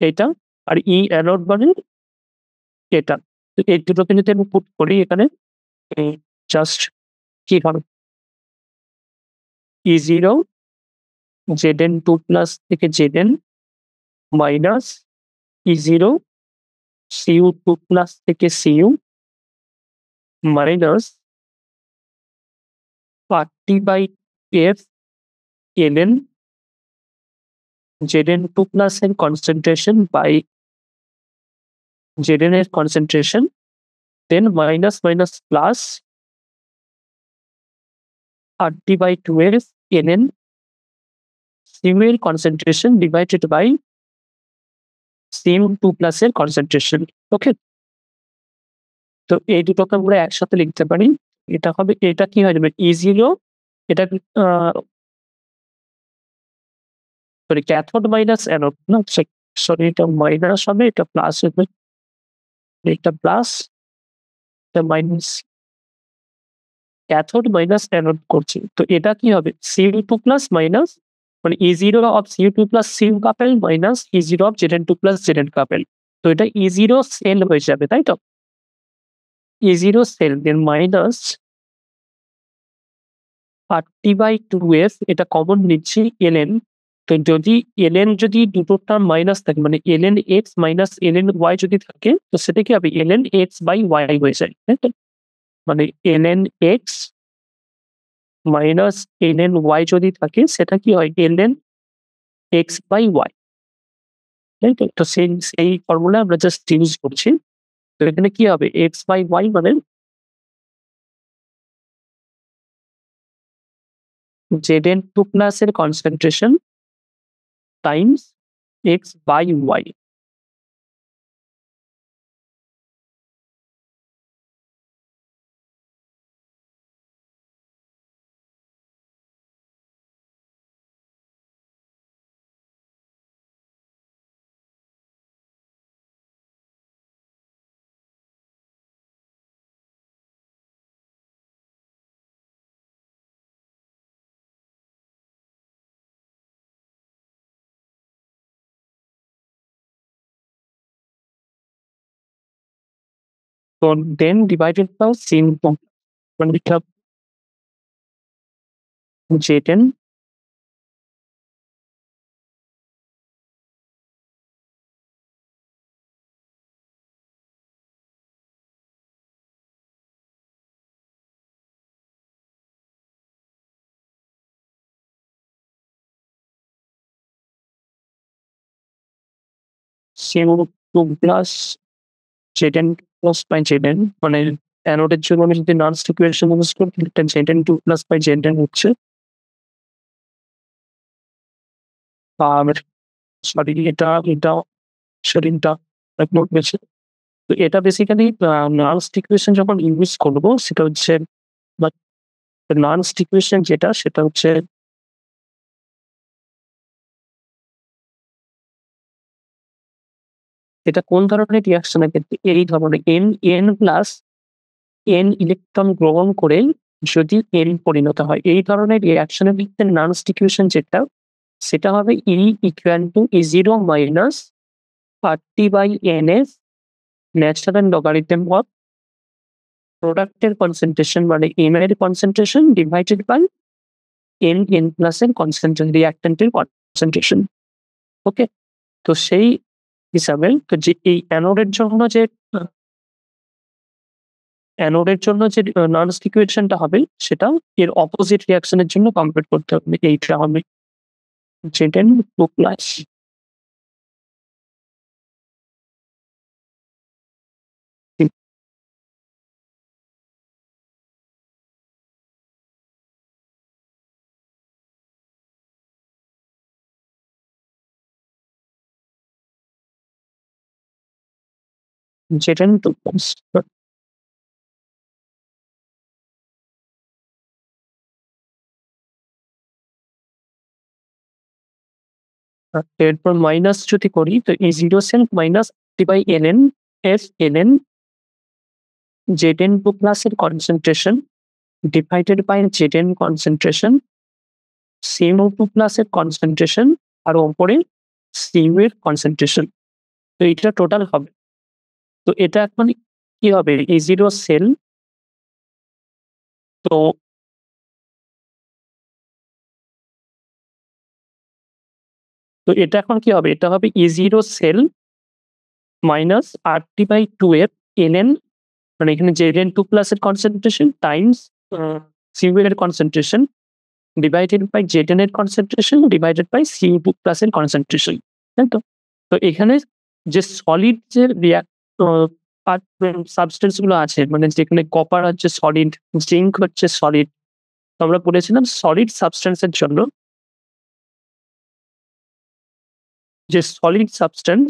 এটা, আর অ্যানোড মানে এটা। তো এই দুটোকে যদি আমি পুট করি এখানে, জাস্ট কি হবে? জিরো জেডেন টু প্লাস থেকে Zn minus zero CU two plus থেকে CU minus party by F N ZN two plus এর কনসেন্ট্রেশন বাই জেডেন এর concentration, then minus minus plus RT by 12 N CU এর concentration divided by CU two plus এর concentration. Okay, তো এই দুটোকে আমরা একসাথে লিখতে পারি। এটা হবে, এটা কি হয়ে যাবে? জিরো, এটা সরি ক্যাথোড মাইনাস অ্যানোড, না সরি, এটা মাইনাস হবে, এটা প্লাস হবে, এটা প্লাস, এটা মাইনাস, ক্যাথোড মাইনাস অ্যানোড করছি। তো এটা কি হবে? সিইউ টু প্লাস মাইনাস, মানে zero of C U two plus C U couple minus zero of Z N two plus Z N couple. তো এটা জিরো সেল হয়ে যাবে, তাই তো? Zero cell, then minus R T by 2f, এটা কমন নিচ্ছি ln। তো যদি ln যদি দুটো টার্ম মাইনাস থাকে, মানে ln x minus ln y যদি থাকে, তো সেটা কি হবে? ln x বাই y হয়ে যায়, তাই তো? মানে ln x minus ln y যদি থাকে, সেটা কি হয়? ln x বাই y, তাই তো? তো সেই ফর্মুলা আমরা জাস্ট ইউজ করছি। তো এখানে কি হবে? x বাই y মানে Zn টু প্লাস এর concentration times x by y। তো দেন ডিভাইডেড বাই সিন মানে এটা জেড সিন two plus Z N plus by Z N, মানে অ্যানোডের জন্য আমি যদি নার্স ইকুয়েশন ইউজ করি তাহলে এটা Z N two plus by Z N হচ্ছে। আর সরি এটা এটা সরি এটা নোট হয়েছে। তো এটা বেসিক্যালি নার্স ইকুয়েশন যখন ইউজ করবো সেটা হচ্ছে নার্স ইকুয়েশন যেটা সেটা হচ্ছে এটা কোন ধরনের রিয়াকশনের ক্ষেত্রে এই ধরনের এন প্লাস এন ইলেকট্রন গ্রহণ করে যদি এন পরিণত হয় এই ধরনের রিয়াকশনের ক্ষেত্রে নার্স ইকুয়েশন যেটা সেটা হবে E equal to E zero minus RT by N S natural logarithm of প্রোডাক্টের কনসেন্ট্রেশন মানে এম এর concentration divided by N plus এর কনসেন্ট্রেশন রিয়াক্ট্যান্টের কনসেন্ট্রেশন। ওকে, তো সেই হিসাবে তো যে এই অ্যানোডের জন্য যে নার্স ইকুয়েশনটা হবে সেটা এর অপোজিট রিয়াকশনের জন্য কমপ্লিট করতে হবে। এইটা হবে Z N two plus Z N two plus. এরপর মাইনাস যদি করি তো এই zero cent minus T by N N F N N Z N two plus এর concentration divided by Z N concentration CMO two plus এর concentration আর ওপরে CU এর কনসেন্ট্রেশন। তো এটা টোটাল হবে। তো এটা এখন কি হবে এই জিরো সেল। তো তো এটা এখন কি হবে এটা হবে E zero cell minus RT by two এর এন এন মানে এখানে জেড এন টু প্লাস এর কনসেন্ট্রেশন টাইমস সিইউ এর concentration divided by Z N এর concentration divided by CU two plus এর কনসেন্ট্রেশন। তাই তো? তো এখানে যে সলিড যে সাবস্টেন্স গুলো আছে মানে যেখানে কপার হচ্ছে সলিড, জিঙ্ক হচ্ছে সলিড, আমরা বলেছিলাম সলিড সাবস্টেন্সের জন্য যে সলিড সাবস্টেন্স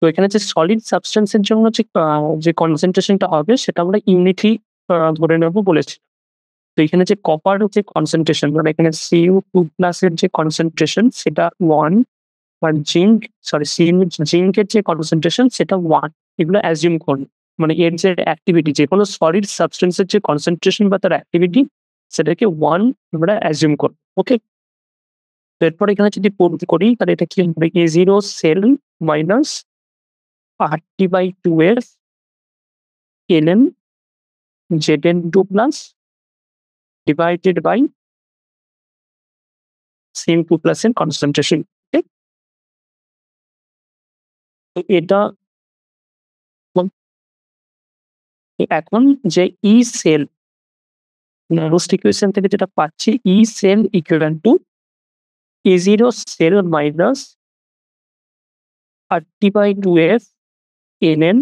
তো এখানে যে সলিড সাবস্টেন্সের জন্য যে কনসেন্ট্রেশনটা হবে সেটা আমরা ইউনিটই ধরে নেব বলেছি। তো এখানে যে কপার যে কনসেন্ট্রেশন মানে এখানে সিইউ টু প্লাস এর যে কনসেন্ট্রেশন সেটা 1 আর জিঙ্কের যে কনসেন্ট্রেশন সেটা 1 এগুলো অ্যাজিউম করুন। মানে এর যে অ্যাক্টিভিটি যেকোনো সলিড সাবস্টেন্সের যে কনসেন্ট্রেশন বা তার অ্যাক্টিভিটি সেটাকে 1 আমরা অ্যাজিউম করব। ওকে, তো এরপর এখানে যদি পূরণ করি তাহলে এটা কি হবে E zero cell minus RT by two এর ln Z N two plus divided by CM two plus এর কনসেন্ট্রেশন। ঠিক, তো এটা এখন যে ই সেল নার্ভাস ইকুয়েশন থেকে যেটা পাচ্ছি, E cell equivalent to E0 cell minus RT/2F NN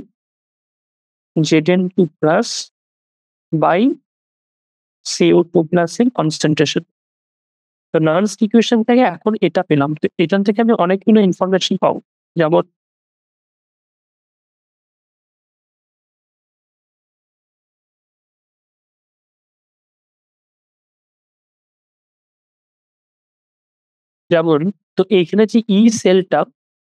Zn2 plus by CO2 plus এর কনসেন্ট্রেশন। তো নার্ভাস ইকুয়েশন থেকে এখন এটা পেলাম। তো এখান থেকে আমি অনেকগুলো ইনফরমেশন পাবো। যেমন যেমন তো এইখানে যে ই সেলটা,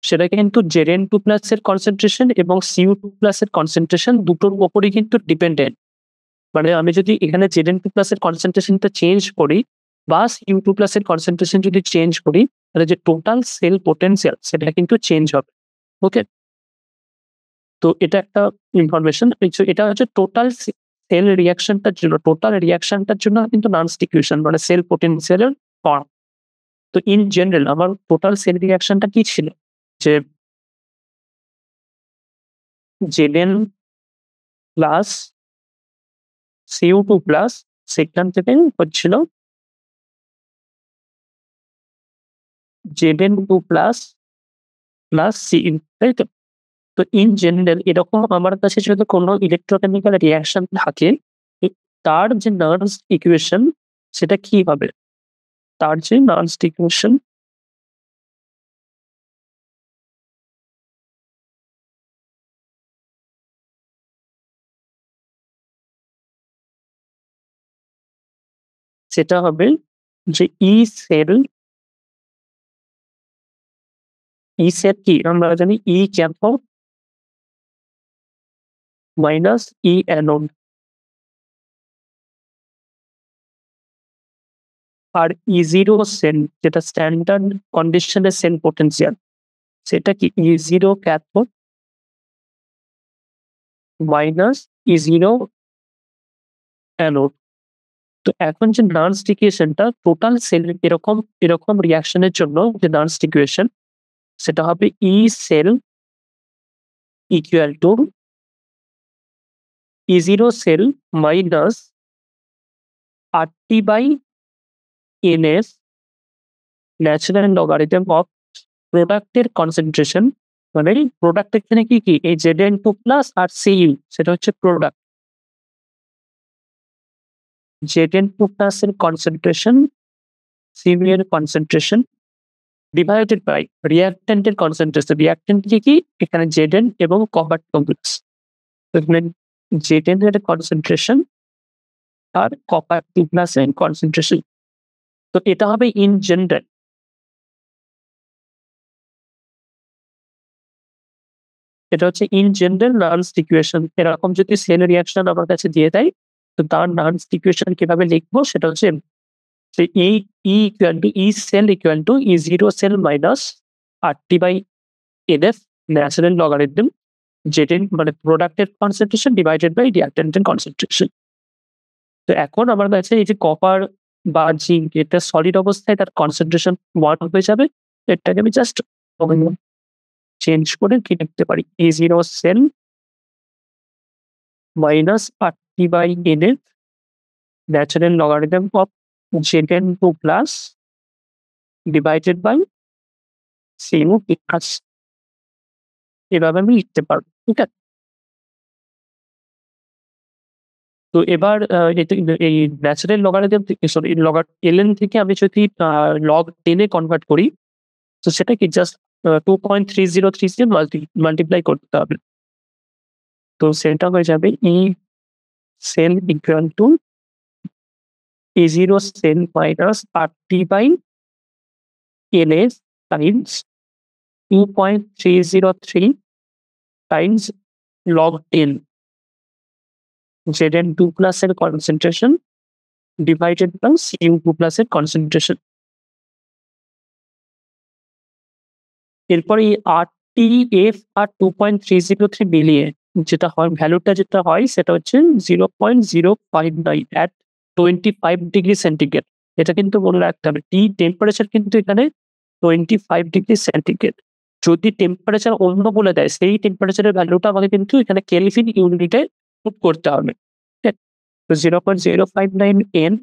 সেটা কিন্তু Zn2 প্লাস এর কনসেন্ট্রেশন এবং CO2 প্লাস এর কনসেন্ট্রেশন দুটোর উপরই কিন্তু ডিপেন্ডেন্ট। মানে আমি যদি এখানে Zn2 প্লাস এর কনসেন্ট্রেশনটা চেঞ্জ করি বা CO2 প্লাস এর কনসেন্ট্রেশন যদি চেঞ্জ করি, তাহলে যে টোটাল সেল পোটেনশিয়াল সেটা কিন্তু চেঞ্জ হবে। ওকে? তো এটা একটা ইনফরমেশন। এটা হচ্ছে টোটাল সেল রিঅ্যাকশনটার জন্য কিন্তু নার্ভাস ইকুয়েশন মানে সেল পোটেনশিয়ালের ফর্ম। তো ইন জেনারেল আমার টোটাল সেল রিঅ্যাকশনটা কি ছিল? যে Zn প্লাস CO2 প্লাস সেখান থেকে হচ্ছিল Zn2 প্লাস Cu, তাই তো? তো ইন জেনারেল এরকম আমার কাছে যদি কোনো ইলেকট্রোকেমিক্যাল রিঅ্যাকশন থাকে, এ তার যে নার্ভাস ইকুয়েশন সেটা কি হবে? তার যে নার্ভাস ইকুয়েশন সেটা হবে যে ই সেল কি আমরা জানি ই ক্যাথোড মাইনাস ই অ্যানোড। আর E0 সেল যেটা স্ট্যান্ডার্ড কন্ডিশনের সেল পোটেনশিয়াল সেটা কি E0 cathode minus E0 anode. তো এখন যে নার্ভাস ইকুয়েশনটা টোটাল সেল এরকম রিঅ্যাকশনের জন্য যে নার্ভাস ইকুয়েশন সেটা হবে E cell equal to E0 cell minus RT/NS natural logarithm of প্রোডাক্টের কনসেন্ট্রেশন। মানে প্রোডাক্ট এখানে কি এই Zn2 প্লাস আর Cu সেটা হচ্ছে প্রোডাক্ট। Zn2 প্লাস এর কনসেন্ট্রেশন, Cu এর কনসেন্ট্রেশন ডিভাইডেড বাই রিঅ্যাকট্যান্টের কনসেন্ট্রেশন। রিঅ্যাকট্যান্ট কি এখানে Zn এবং কপার কমপ্লেক্স। তো এখানে Zn এর কনসেন্ট্রেশন আর কপার 2 প্লাস এর কনসেন্ট্রেশন। তো এটা হবে ইন জেনারেল। এটা হচ্ছে ইন জেনারেল নার্ভাস ইকুয়েশন। এরকম যদি সেল রিঅ্যাকশন আমার কাছে দিয়ে দেয়, তো তার নার্ভাস ইকুয়েশন কিভাবে লিখবো সেটা হচ্ছে যে E cell equal to E0 cell minus RT/NF natural logarithm Zn মানে প্রোডাক্টের কনসেন্ট্রেশন ডিভাইডেড বাই রিঅ্যাকট্যান্টের কনসেন্ট্রেশন। তো এখন আমার কাছে এই যে কপার বা জিঙ্ক এটা সলিড অবস্থায় তার কনসেন্ট্রেশন 1 হয়ে যাবে। এটাকে আমি জাস্ট চেঞ্জ করে কি লিখতে পারি? E0 cell minus RT/NF natural logarithm of Zn2 plus divided by Cu plus. এভাবে আমি লিখতে পারবো। ঠিক আছে? তো এবার এই ন্যাচারাল লগারিদম থেকে সরি ln থেকে আমি যদি log 10 এ কনভার্ট করি, তো সেটা কি জাস্ট 2.3030 দিয়ে মাল্টিপ্লাই করতে হবে। তো সেটা হয়ে যাবে E cell equal to E0 cell minus RT/NS times 2.303 times log 10 Zn2 plus এর concentration divided by Cu2 plus এর কনসেন্ট্রেশন। এরপরে এই RTF আর 2.303 মিলিয়ে যেটা হয় ভ্যালুটা যেটা হয় সেটা হচ্ছে 0.059 at 25 ডিগ্রি সেন্টিগ্রেড। এটা কিন্তু মনে রাখতে হবে। টেম্পারেচার কিন্তু এখানে 25 ডিগ্রি সেন্টিগ্রেড। যদি টেম্পারেচার অন্য বলে দেয় সেই টেম্পারেচারের ভ্যালুটা আমাকে কিন্তু এখানে কেলভিন ইউনিটে পুট করতে হবে। ঠিক আছে? তো 0.059 N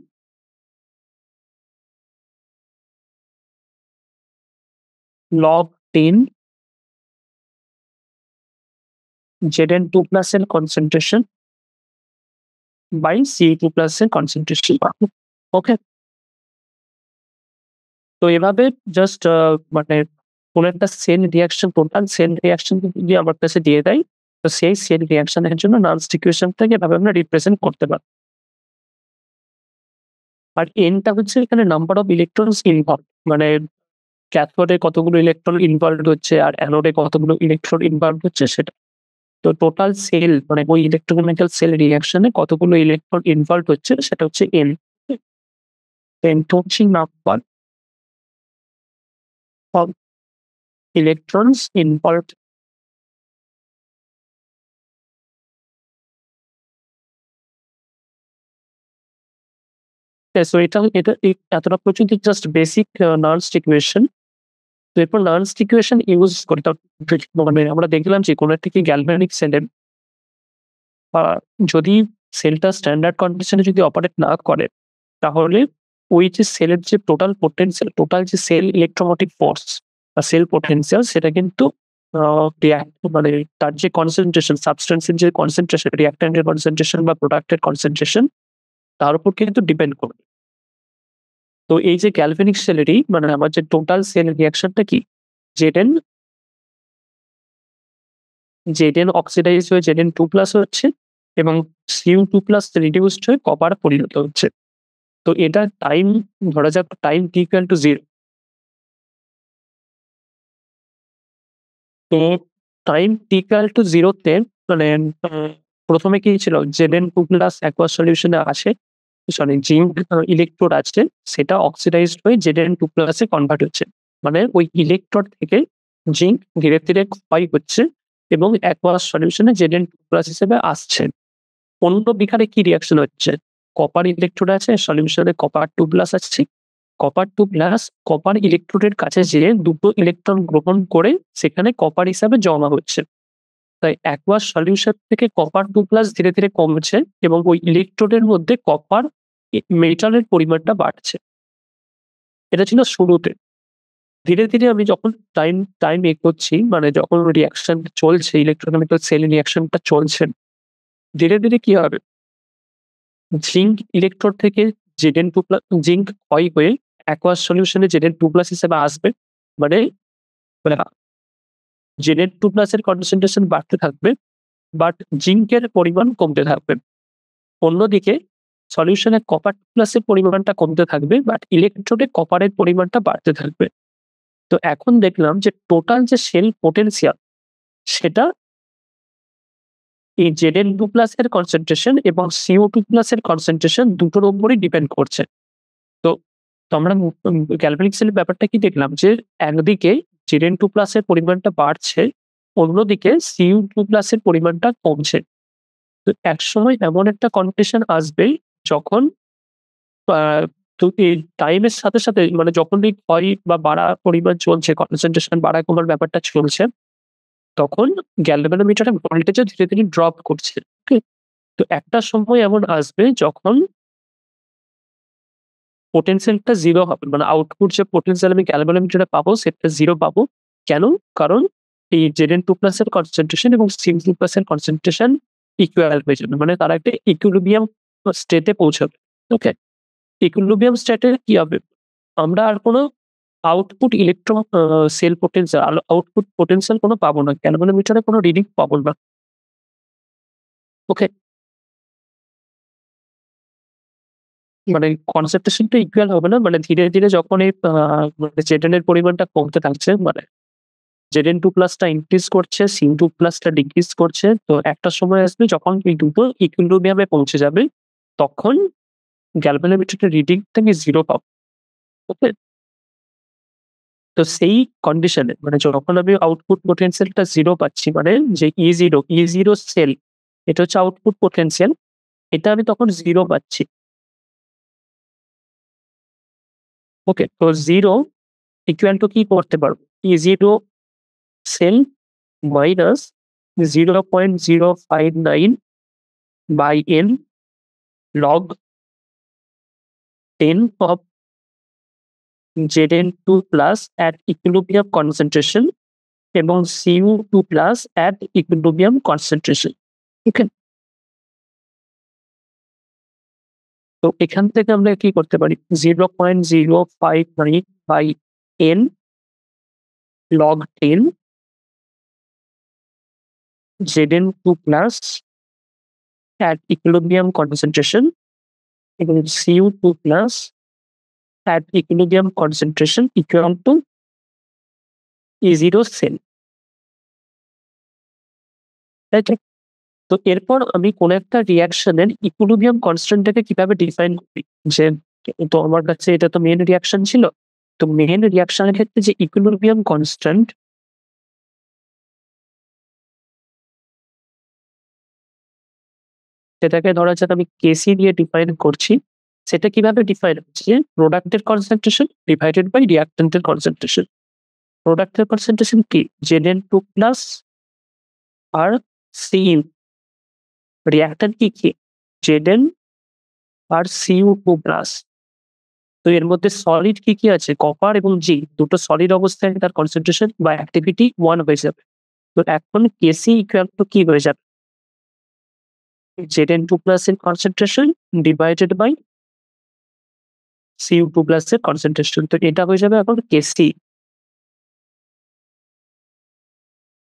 log 10 Zn2 plus এর concentration by Ce2 plus এর concentration পাবো। ওকে, তো এভাবে জাস্ট মানে কোনো একটা cell reaction, total cell reaction যদি আমার কাছে দিয়ে দেয়, তো সেই সেল রিয়াকশনের জন্য নার্স ইকুয়েশনটাকে এভাবে আমরা রিপ্রেজেন্ট করতে পারি। আর এনটা হচ্ছে এখানে নাম্বার অফ ইলেকট্রনস ইনভলভ, মানে ক্যাথোডে কতগুলো ইলেকট্রন ইনভলভ হচ্ছে আর অ্যানোডে কতগুলো ইলেকট্রন ইনভলভ হচ্ছে সেটা। তো টোটাল সেল মানে ওই ইলেকট্রোকেমিক্যাল সেল রিয়াকশনে কতগুলো ইলেকট্রন ইনভলভ হচ্ছে সেটা হচ্ছে এন। এন হচ্ছে number of electrons involve. So এতটা পর্যন্ত জাস্ট বেসিক নার্স ইকুয়েশন। তো এরপর নার্স ইকুয়েশন ইউজ করে মানে আমরা দেখলাম যে কোনো একটা গ্যালভানিক সেলের যদি সেলটা স্ট্যান্ডার্ড কন্ডিশনে যদি অপারেট না করে, তাহলে ওই যে সেলের যে টোটাল পোটেনশিয়াল, টোটাল যে সেল ইলেকট্রোমোটিভ ফোর্স বা সেল পোটেনশিয়াল, সেটা কিন্তু মানে তার যে কনসেন্ট্রেশন, সাবস্টেন্সের যে কনসেন্ট্রেশন, রিঅ্যাক্ট্যান্টের কনসেন্ট্রেশন বা প্রোডাক্টের কনসেন্ট্রেশন, তার উপর কিন্তু ডিপেন্ড করবে। তো এই যে গ্যালভানিক সেলেরই মানে আমার যে টোটাল সেল রিঅ্যাকশনটা কি, জেডেন জেডেন অক্সিডাইজ হয়ে Zn2 প্লাস হচ্ছে এবং Cu2 প্লাস রিডিউসড হয়ে কপার পরিণত হচ্ছে। তো এটা টাইম, ধরা যাক টাইম t equal to 0। তো টাইম t equal to 0 তে মানে প্রথমে কি ছিল, Zn2 প্লাস অ্যাকুয়াস সলিউশনে আসে, সরি জিঙ্ক ইলেকট্রোড আছে, সেটা অক্সিডাইজড হয়ে Zn2 প্লাসে কনভার্ট হচ্ছে। মানে ওই ইলেকট্রোড থেকে জিঙ্ক ধীরে ধীরে ক্ষয় হচ্ছে এবং অ্যাকুয়াস সলিউশনে Zn2 প্লাস হিসেবে আসছে। অন্য বিকারে কি রিঅ্যাকশন হচ্ছে, কপার ইলেকট্রোড আছে সলিউশনে, কপার 2 প্লাস আসছে, কপার 2 প্লাস কপার ইলেকট্রোডের কাছে যেয়ে দুটো ইলেকট্রন গ্রহণ করে সেখানে কপার হিসাবে জমা হচ্ছে। তাই অ্যাকুয়াস সলিউশন থেকে কপার 2 প্লাস ধীরে ধীরে কমছে এবং ওই ইলেকট্রোডের মধ্যে কপার মেটালের পরিমাণটা বাড়ছে। এটা ছিল শুরুতে। ধীরে ধীরে আমি যখন টাইম টাইম এগোচ্ছি, মানে যখন রিঅ্যাকশন চলছে, ইলেকট্রোকেমিক্যাল সেল রিঅ্যাকশনটা চলছে, ধীরে ধীরে কি হবে, জিঙ্ক ইলেকট্রোড থেকে Zn2 প্লাস জিঙ্ক ক্ষয় হয়ে অ্যাকুয়াস সলিউশনে Zn2 প্লাস হিসেবে আসবে। মানে মানে Zn2 প্লাস এর কনসেন্ট্রেশন বাড়তে থাকবে, বাট জিঙ্কের পরিমাণ কমতে থাকবে। অন্যদিকে সলিউশনে কপার 2 প্লাস এর পরিমাণটা কমতে থাকবে, বাট ইলেকট্রোডে কপারের পরিমাণটা বাড়তে থাকবে। তো এখন দেখলাম যে টোটাল যে সেল পোটেনশিয়াল, সেটা এই Zn2 প্লাস এর কনসেন্ট্রেশন এবং CO2 প্লাস এর কনসেন্ট্রেশন দুটোর উপরই ডিপেন্ড করছে। তো তো আমরা গ্যালভানিক সেলের ব্যাপারটা কি দেখলাম যে একদিকে Zn2 প্লাস এর পরিমাণটা বাড়ছে, অন্যদিকে Cu2 প্লাস এর পরিমাণটা কমছে। তো একসময় এমন একটা কন্ডিশন আসবে যখন তো এই টাইমের সাথে সাথে মানে যখন এই ক্ষয় বা বাড়া পরিমাণ চলছে, কনসেন্ট্রেশন বাড়া কমার ব্যাপারটা চলছে, তখন গ্যালভানোমিটারে ভোল্টেজও ধীরে ধীরে ড্রপ করছে। ওকে, তো একটা সময় এমন আসবে যখন পোটেনশিয়ালটা 0 হবে। মানে আউটপুট যে পোটেনশিয়াল আমি ক্যালভোমিটারে পাবো সেটা 0 পাবো। কেন? কারণ এই Zn2 প্লাস এর কনসেন্ট্রেশন এবং Cu2 প্লাস এর কনসেন্ট্রেশন ইকুয়াল হয়ে যাবে। মানে তারা একটা ইকুইলিব্রিয়াম স্টেটে পৌঁছাবে। ওকে? ইকুইলিব্রিয়াম স্টেটে কি হবে? আমরা আর কোনো output electron cell potential, output potential কোনো পাবো না। ক্যালভোমিটারে কোনো রিডিং পাবো না। ওকে? মানে কনসেন্ট্রেশনটা ইকুয়াল হবে না। মানে ধীরে ধীরে যখন এই মানে Zn এর পরিমাণটা কমতে থাকছে, মানে Zn2 প্লাসটা ইনক্রিজ করছে, Cu2 প্লাসটা ডিক্রিজ করছে। তো একটা সময় আসবে যখন এই দুটো ইকুইলিব্রিয়ামে পৌঁছে যাবে, তখন গ্যালভানোমিটারের রিডিংটাকে 0 পাবো। ওকে? তো সেই কন্ডিশনে মানে যখন আমি আউটপুট পোটেনশিয়ালটা 0 পাচ্ছি, মানে যে E0 সেল, এটা হচ্ছে আউটপুট পোটেনশিয়াল, এটা আমি তখন 0 পাচ্ছি। ওকে? তো 0 ইকুয়াল টু কি করতে পারবো? E0 cell minus 0.059 by n log 10 of Zn2 plus at equilibrium concentration এবং Cu2 plus at equilibrium concentration. ওকে, তো এখান থেকে আমরা কি করতে পারি, 0.059 by n log 10 Zn2 plus at equilibrium concentration এবং Cu2 plus at equilibrium concentration equal to E0 cell. তাই তো? তো এরপর আমি কোন একটা রিঅ্যাকশনের ইকুইলিব্রিয়াম কনস্ট্যান্টটাকে কিভাবে ডিফাইন করি, যে তো আমার কাছে এটা তো মেইন রিঅ্যাকশন ছিল, তো মেইন রিঅ্যাকশনের ক্ষেত্রে যে ইকুইলিব্রিয়াম কনস্ট্যান্ট সেটাকে ধরা যাক আমি কেসি দিয়ে ডিফাইন করছি। সেটা কিভাবে ডিফাইন হচ্ছে, প্রোডাক্টের কনসেন্ট্রেশন ডিভাইডেড বাই রিঅ্যাকট্যান্টের কনসেন্ট্রেশন। প্রোডাক্টের কনসেন্ট্রেশন কি, Zn2 প্লাস আর Cu, রিঅ্যাকট্যান্ট কি Zn আর Cu2 প্লাস। তো এর মধ্যে সলিড কি আছে, কপার এবং জি, দুটো সলিড অবস্থায় তার কনসেন্ট্রেশন বা অ্যাক্টিভিটি 1 হয়ে যাবে। তো এখন কেসি ইকুয়াল টু কি হয়ে যাবে, Zn2 প্লাস এর concentration divided by Cu2 plus এর কনসেন্ট্রেশন। তো এটা হয়ে যাবে এখন কেসি,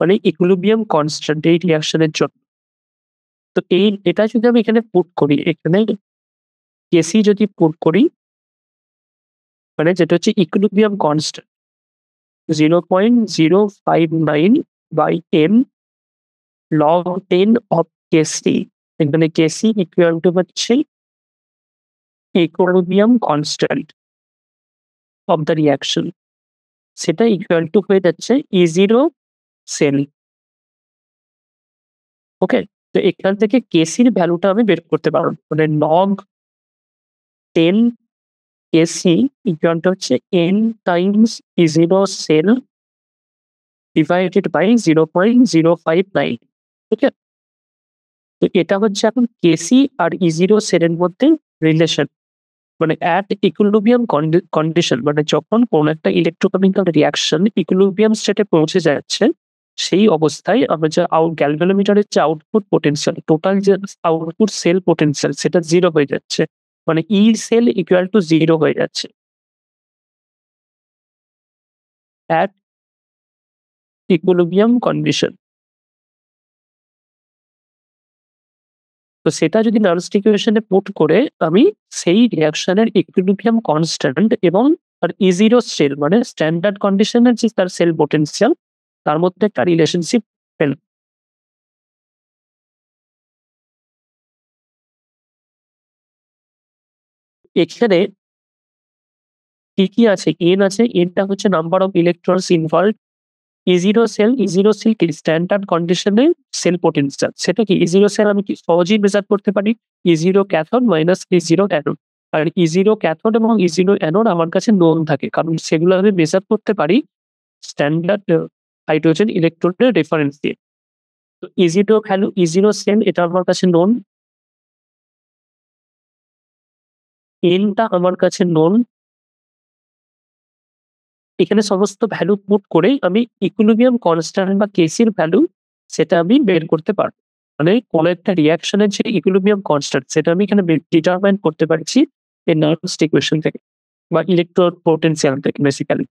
মানে ইকুইলিব্রিয়াম কনস্ট্যান্ট এই রিঅ্যাকশনের জন্য। তো এটা যদি আমি এখানে পুট করি, এখানে কেসি যদি পুট করি, মানে যেটা হচ্ছে equilibrium constant 0.059 by m log 10 of Kc, এখানে Kc ইকুয়াল টু হচ্ছে equilibrium constant of the reaction, সেটা ইকুয়াল টু হয়ে যাচ্ছে E0 সেল। ওকে, তো এখান থেকে কেসির ভ্যালুটা আমি বের করতে পারবো, মানে log 10 Kc ইকুয়াল টু হচ্ছে n times E0 cell divided by 0.059। Okay, তো এটা হচ্ছে এখন কেসি আর E0 সেলের মধ্যে রিলেশন, মানে অ্যাট ইকুইলিব্রিয়াম কন্ডিশন, মানে যখন কোন একটা ইলেকট্রোকেমিক্যাল রিঅ্যাকশন ইকুইলিব্রিয়াম স্টেটে পৌঁছে যাচ্ছে, সেই অবস্থায় আমরা যে গ্যালভানোমিটারের যে আউটপুট পোটেনশিয়াল, টোটাল যে আউটপুট সেল পোটেনশিয়াল, সেটা 0 হয়ে যাচ্ছে, মানে ই সেল ইকুয়াল টু 0 হয়ে যাচ্ছে অ্যাট ইকুইলিব্রিয়াম কন্ডিশন। তো সেটা যদি নার্স্ট ইকুয়েশনে পুট করে আমি সেই রিঅ্যাকশনের ইকুইলিব্রিয়াম কনস্ট্যান্ট এবং আর E0 সেল, মানে স্ট্যান্ডার্ড কন্ডিশনের যে তার সেল পোটেনশিয়াল, তার মধ্যে একটা রিলেশনশিপ পেল। এখানে কি আছে, n আছে, nটা হচ্ছে number of electrons involved. E0 cell কি স্ট্যান্ডার্ড কন্ডিশনে সেল পোটেনশিয়াল, সেটা কি E0 সেল আমি কি সহজেই মেজার করতে পারি, E0 cathode minus E0 anode. আর E0 ক্যাথোড এবং E0 অ্যানোড আমার কাছে নোন থাকে, কারণ সেগুলো আমি মেজার করতে পারি স্ট্যান্ডার্ড হাইড্রোজেন ইলেকট্রনের রেফারেন্স দিয়ে। তো E0 ভ্যালু, E0 সেল, এটা আমার কাছে নোন, nটা আমার কাছে নোন। এখানে সমস্ত ভ্যালু পুট করে আমি ইকুইলিব্রিয়াম কনস্ট্যান্ট বা কেসির ভ্যালু সেটা আমি বের করতে পারবো, মানে কোন একটা রিঅ্যাকশনের যে ইকুইলিব্রিয়াম কনস্ট্যান্ট সেটা আমি এখানে ডিটারমাইন করতে পারছি এই নার্স্ট ইকুয়েশন থেকে বা ইলেকট্রন পোটেনশিয়াল থেকে বেসিক্যালি।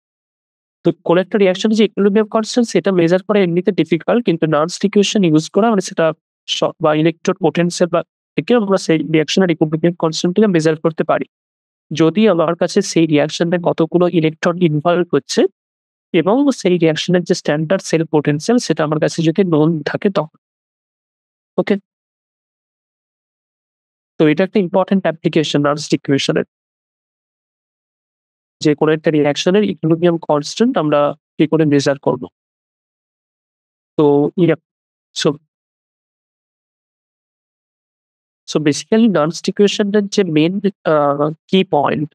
তো কোন একটা রিঅ্যাকশনের যে ইকুইলিব্রিয়াম কনস্ট্যান্ট সেটা মেজার করা এমনিতে ডিফিকাল্ট, কিন্তু নার্স্ট ইকুয়েশন ইউজ করা মানে সেটা বা ইলেকট্রন পোটেনশিয়াল বা থেকে আমরা সেই রিঅ্যাকশনের ইকুইলিব্রিয়াম কনস্ট্যান্টকে মেজার করতে পারি, যদি আমার কাছে সেই রিঅ্যাকশনে কতগুলো ইলেকট্রন ইনভলভ হচ্ছে এবং সেই রিঅ্যাকশনের যে স্ট্যান্ডার্ড সেল পোটেনশিয়াল সেটা আমার কাছে যদি নোন থাকে তখন। ওকে, তো এটা একটা ইম্পর্টেন্ট অ্যাপ্লিকেশন নার্স্ট ইকুয়েশনের, যে কোনো একটা রিঅ্যাকশনের ইকুইলিব্রিয়াম কনস্ট্যান্ট আমরা কি করে মেজার করব। তো সো সো বেসিক্যালি নার্স্ট ইকুয়েশনের যে মেন কি পয়েন্ট,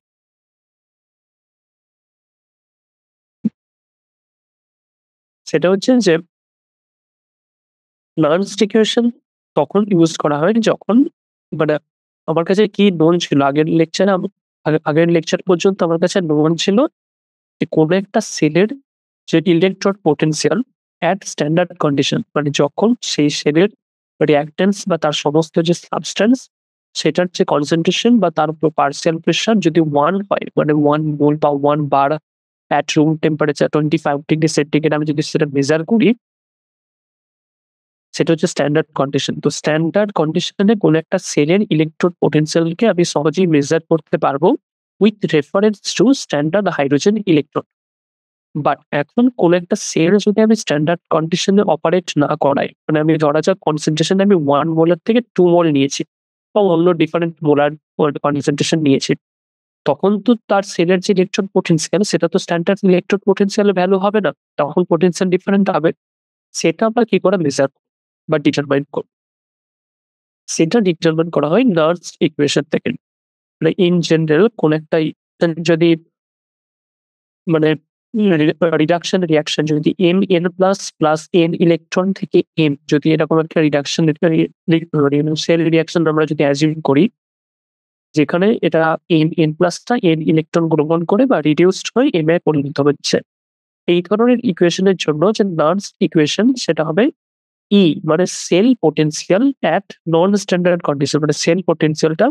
সেটা হচ্ছে যে নার্স্ট ইকুয়েশন তখন ইউজ করা হয় যখন, মানে আমার কাছে কি নোন ছিল আগের লেকচার পর্যন্ত আমার কাছে নোন ছিল যে কোনো একটা সেলের যে electron potential at standard condition, মানে যখন সেই সেলের রিঅ্যাকট্যান্স বা তার সমস্ত যে সাবস্ট্যান্স সেটার যে কনসেন্ট্রেশন বা তার উপর পার্শিয়াল প্রেশার যদি 1 হয়, মানে 1 মোল বা 1 bar at room temperature 25 degree centigrade আমি যদি সেটা মেজার করি, সেটা হচ্ছে স্ট্যান্ডার্ড কন্ডিশন। তো স্ট্যান্ডার্ড কন্ডিশনে কোনো একটা সেলের ইলেকট্রন পোটেনশিয়ালকে আমি সহজেই মেজার করতে পারবো with reference to standard hydrogen electron. But এখন কোনো একটা সেল যদি আমি স্ট্যান্ডার্ড কন্ডিশনে অপারেট না করাই, মানে আমি ধরা যাক কনসেন্ট্রেশন আমি 1 মোলার থেকে 2 মোল নিয়েছি বা অন্য ডিফারেন্ট মোলার কনসেন্ট্রেশন নিয়েছি, তখন তো তার সেলের যে ইলেকট্রন পোটেনশিয়াল সেটা তো স্ট্যান্ডার্ড ইলেকট্রন পোটেনশিয়ালের ভ্যালু হবে না, তখন পোটেনশিয়াল ডিফারেন্ট হবে। সেটা আমরা কি করে মেজার বা ডিটারমাইন করব? সেটা ডিটারমাইন করা হয় নার্স ইকুয়েশন থেকে। মানে ইন জেনারেল কোন একটা যদি মানে রিডাকশন রিঅ্যাকশন যদি n n ইলেকট্রন থেকে m যদি এরকম একটা রিডাকশন সেল রিঅ্যাকশন আমরা যদি অ্যাজিউম করি, যেখানে এটা n টা n ইলেকট্রন গ্রহণ করে বা রিডিউসড হয়ে m এ পরিণত হচ্ছে। এই ধরনের ইকুয়েশনের জন্য যে নার্স ইকুয়েশন সেটা হবে E, মানে সেল পোটেনশিয়াল এট নন স্ট্যান্ডার্ড কন্ডিশন, মানে সেল পোটেনশিয়ালটা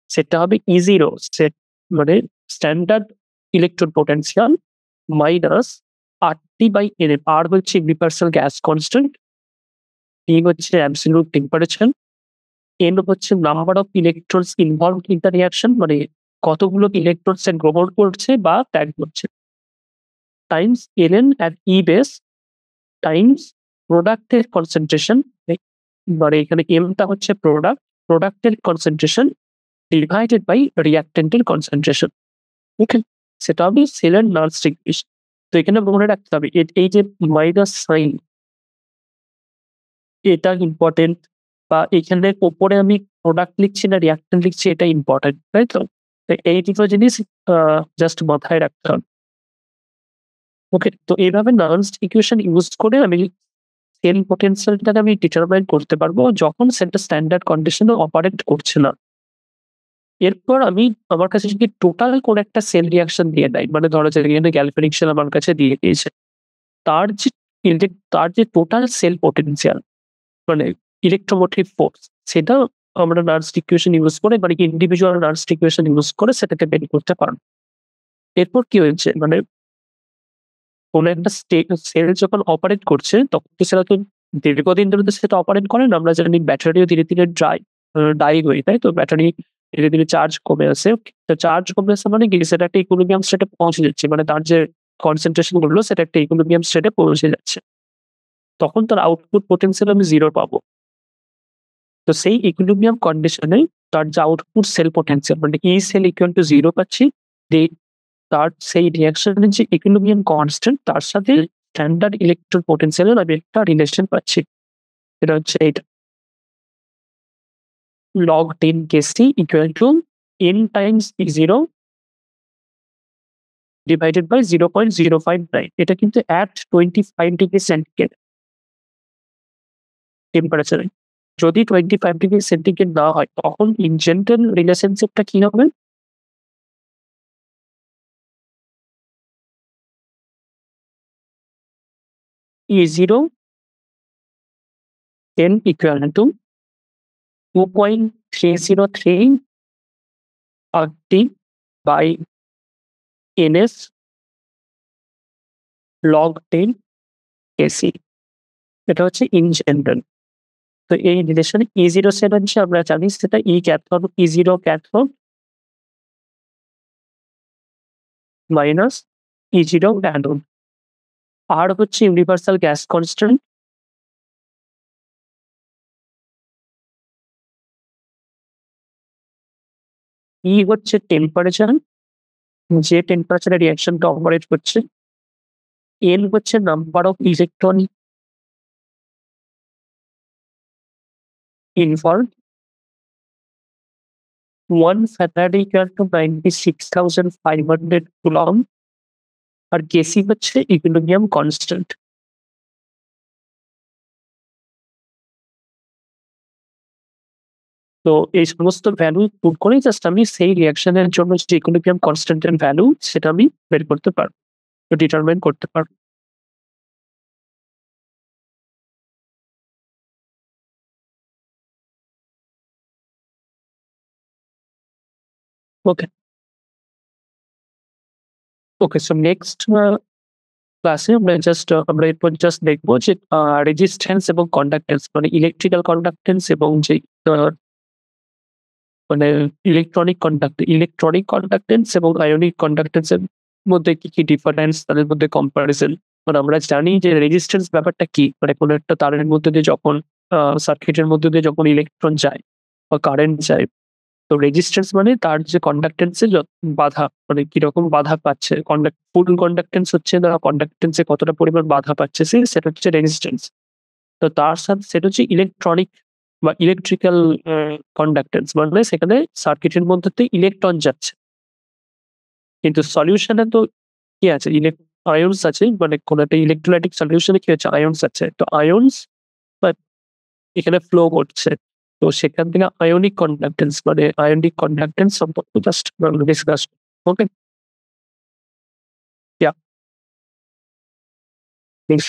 সেটা হবে E0, সেট মানে standard electron potential minus RT/NF। R হচ্ছে ইউনিভার্সাল গ্যাস কনস্ট্যান্ট, T হচ্ছে অ্যাবসলিউট টেম্পারেচার, N হচ্ছে number of electrons involved in the reaction, মানে কতগুলো ইলেকট্রনস গ্রহণ করছে বা ত্যাগ করছে, Times ln at E base times প্রোডাক্টের কনসেন্ট্রেশন, মানে এখানে এমটা হচ্ছে প্রোডাক্টের কনসেন্ট্রেশন ডিভাইডেড বাই রিঅ্যাক্ট্যান্টের কনসেন্ট্রেশন। ওকে, সেটা হবে সেলের নার্স ইকুয়েশন। তো এখানে মনে রাখতে হবে এই যে মাইনাস সাইন এটা ইম্পর্টেন্ট, বা এখানে ওপরে আমি প্রোডাক্ট লিখছি না রিঅ্যাক্ট্যান্ট লিখছি এটা ইম্পর্টেন্ট, তাই তো? তো এই দুটো জিনিস জাস্ট মাথায় রাখতে হবে। ওকে, তো এইভাবে নার্স ইকুয়েশন ইউজ করে আমি সেল পোটেনশিয়ালটাকে আমি ডিটারমাইন করতে পারবো যখন সেটা স্ট্যান্ডার্ড কন্ডিশনে অপারেট করছে না। এরপর আমার কাছে যদি টোটাল কোন একটা সেল রিঅ্যাকশন দিয়ে দেয়, মানে ধরা যাক এখানে গ্যালভানিক সেল আমার কাছে দিয়ে দিয়েছে, তার যে তার যে টোটাল সেল পোটেনশিয়াল মানে ইলেকট্রোমোটিভ ফোর্স, সেটা আমরা নার্স ইকুয়েশন ইউজ করে মানে ইন্ডিভিজুয়াল নার্স ইকুয়েশন ইউজ করে সেটাকে বের করতে পারবো। এরপর কি হয়েছে, মানে কোন একটা সেল যখন অপারেট করছে তখন তো সেটা তো দীর্ঘদিন ধরে তো সেটা অপারেট করে না। আমরা জানি ব্যাটারিও ধীরে ধীরে ডাই হয়ে, তাই তো? ব্যাটারি ধীরে ধীরে চার্জ কমে আসে। তো চার্জ কমে আসে মানে কি, সেটা একটা ইকুইলিব্রিয়াম স্টেটে পৌঁছে যাচ্ছে, মানে তার যে কনসেন্ট্রেশন গুলো সেটা একটা ইকুইলিব্রিয়াম স্টেটে পৌঁছে যাচ্ছে। তখন তার আউটপুট পোটেনশিয়াল আমি 0 পাবো। তো সেই ইকুইলিব্রিয়াম কন্ডিশনে তার যে আউটপুট সেল পোটেনশিয়াল মানে E সেল ইকুয়াল টু 0 পাচ্ছি। তার সেই রিঅ্যাকশনের যে ইকুইলিব্রিয়াম কনস্ট্যান্ট তার সাথে স্ট্যান্ডার্ড ইলেকট্রন পোটেনশিয়ালের আমি একটা রিলেশন পাচ্ছি। এটা হচ্ছে এইটা। log 10 Kc equal to n times E0 divided by 0.059. এটা কিন্তু at 25 ডিগ্রি সেন্টিগ্রেড টেম্পারেচারে। যদি 25 ডিগ্রি সেন্টিগ্রেড না হয় তখন ইন জেনারেল রিলেশনশিপটা কি হবে? E0 n equal to 2.303 RT by NS log 10 Kc। এটা হচ্ছে ইন জেনারেল। তো এই রিলেশনে E0 সেট হচ্ছে আমরা জানি সেটা E cathode E0 cathode minus E0 anode. আর হচ্ছে ইউনিভার্সাল গ্যাস কনস্ট্যান্ট, E হচ্ছে টেম্পারেচার, যে টেম্পারেচারে রিঅ্যাকশনটা অপারেট করছে, N হচ্ছে number of electron involved, 1 Faraday equal to 96,500 coulomb, আর Kc হচ্ছে ইকুইলিব্রিয়াম কনস্ট্যান্ট। তো এই সমস্ত ভ্যালু পুট করে জাস্ট আমি সেই রিঅ্যাকশনের জন্য যে ইকুইলিব্রিয়াম কনস্ট্যান্ট এর ভ্যালু সেটা আমি বের করতে পারবো। ডিটারমাইন করতে পারবো। ওকে, ওকে। সো নেক্সট ক্লাসে আমরা এরপর জাস্ট দেখবো যে রেজিস্ট্যান্স এবং কন্ডাক্ট্যান্স মানে ইলেকট্রিক্যাল কন্ডাক্ট্যান্স এবং যে আ মানে ইলেকট্রনিক কন্ডাক্ট্যান্স এবং আয়নিক কন্ডাক্ট্যান্স এর মধ্যে কি ডিফারেন্স, তাদের মধ্যে কম্পারিজন। মানে আমরা জানি যে রেজিস্ট্যান্স ব্যাপারটা কি? মানে কোন একটা তারের মধ্যে দিয়ে যখন সার্কিটের মধ্যে দিয়ে যখন ইলেকট্রন যায় বা কারেন্ট যায়, তো রেজিস্ট্যান্স মানে তার যে কন্ডাক্ট্যান্স এ বাধা, মানে কিরকম বাধা পাচ্ছে। ফুল কন্ডাক্ট্যান্স হচ্ছে না, কন্ডাক্ট্যান্স এ কতটা পরিমাণ বাধা পাচ্ছে সেটা হচ্ছে রেজিস্ট্যান্স। তো তার সাথে সেটা হচ্ছে ইলেকট্রনিক বা ইলেকট্রিক্যাল কন্ডাক্ট্যান্স, মানে সেখানে সার্কিটের মধ্যে দিয়ে ইলেকট্রন যাচ্ছে। কিন্তু সলিউশন এ তো কি আছে? আয়ন্স আছে। মানে কোন একটা ইলেক্ট্রোলাইটিক সলিউশন এ কি হচ্ছে? আয়ন্স আছে। তো আয়ন্স বা এখানে ফ্লো করছে। তো সেখান থেকে আয়নিক কন্ডাক্ট্যান্স সম্পর্কে just discuss. Okay? Yeah, please.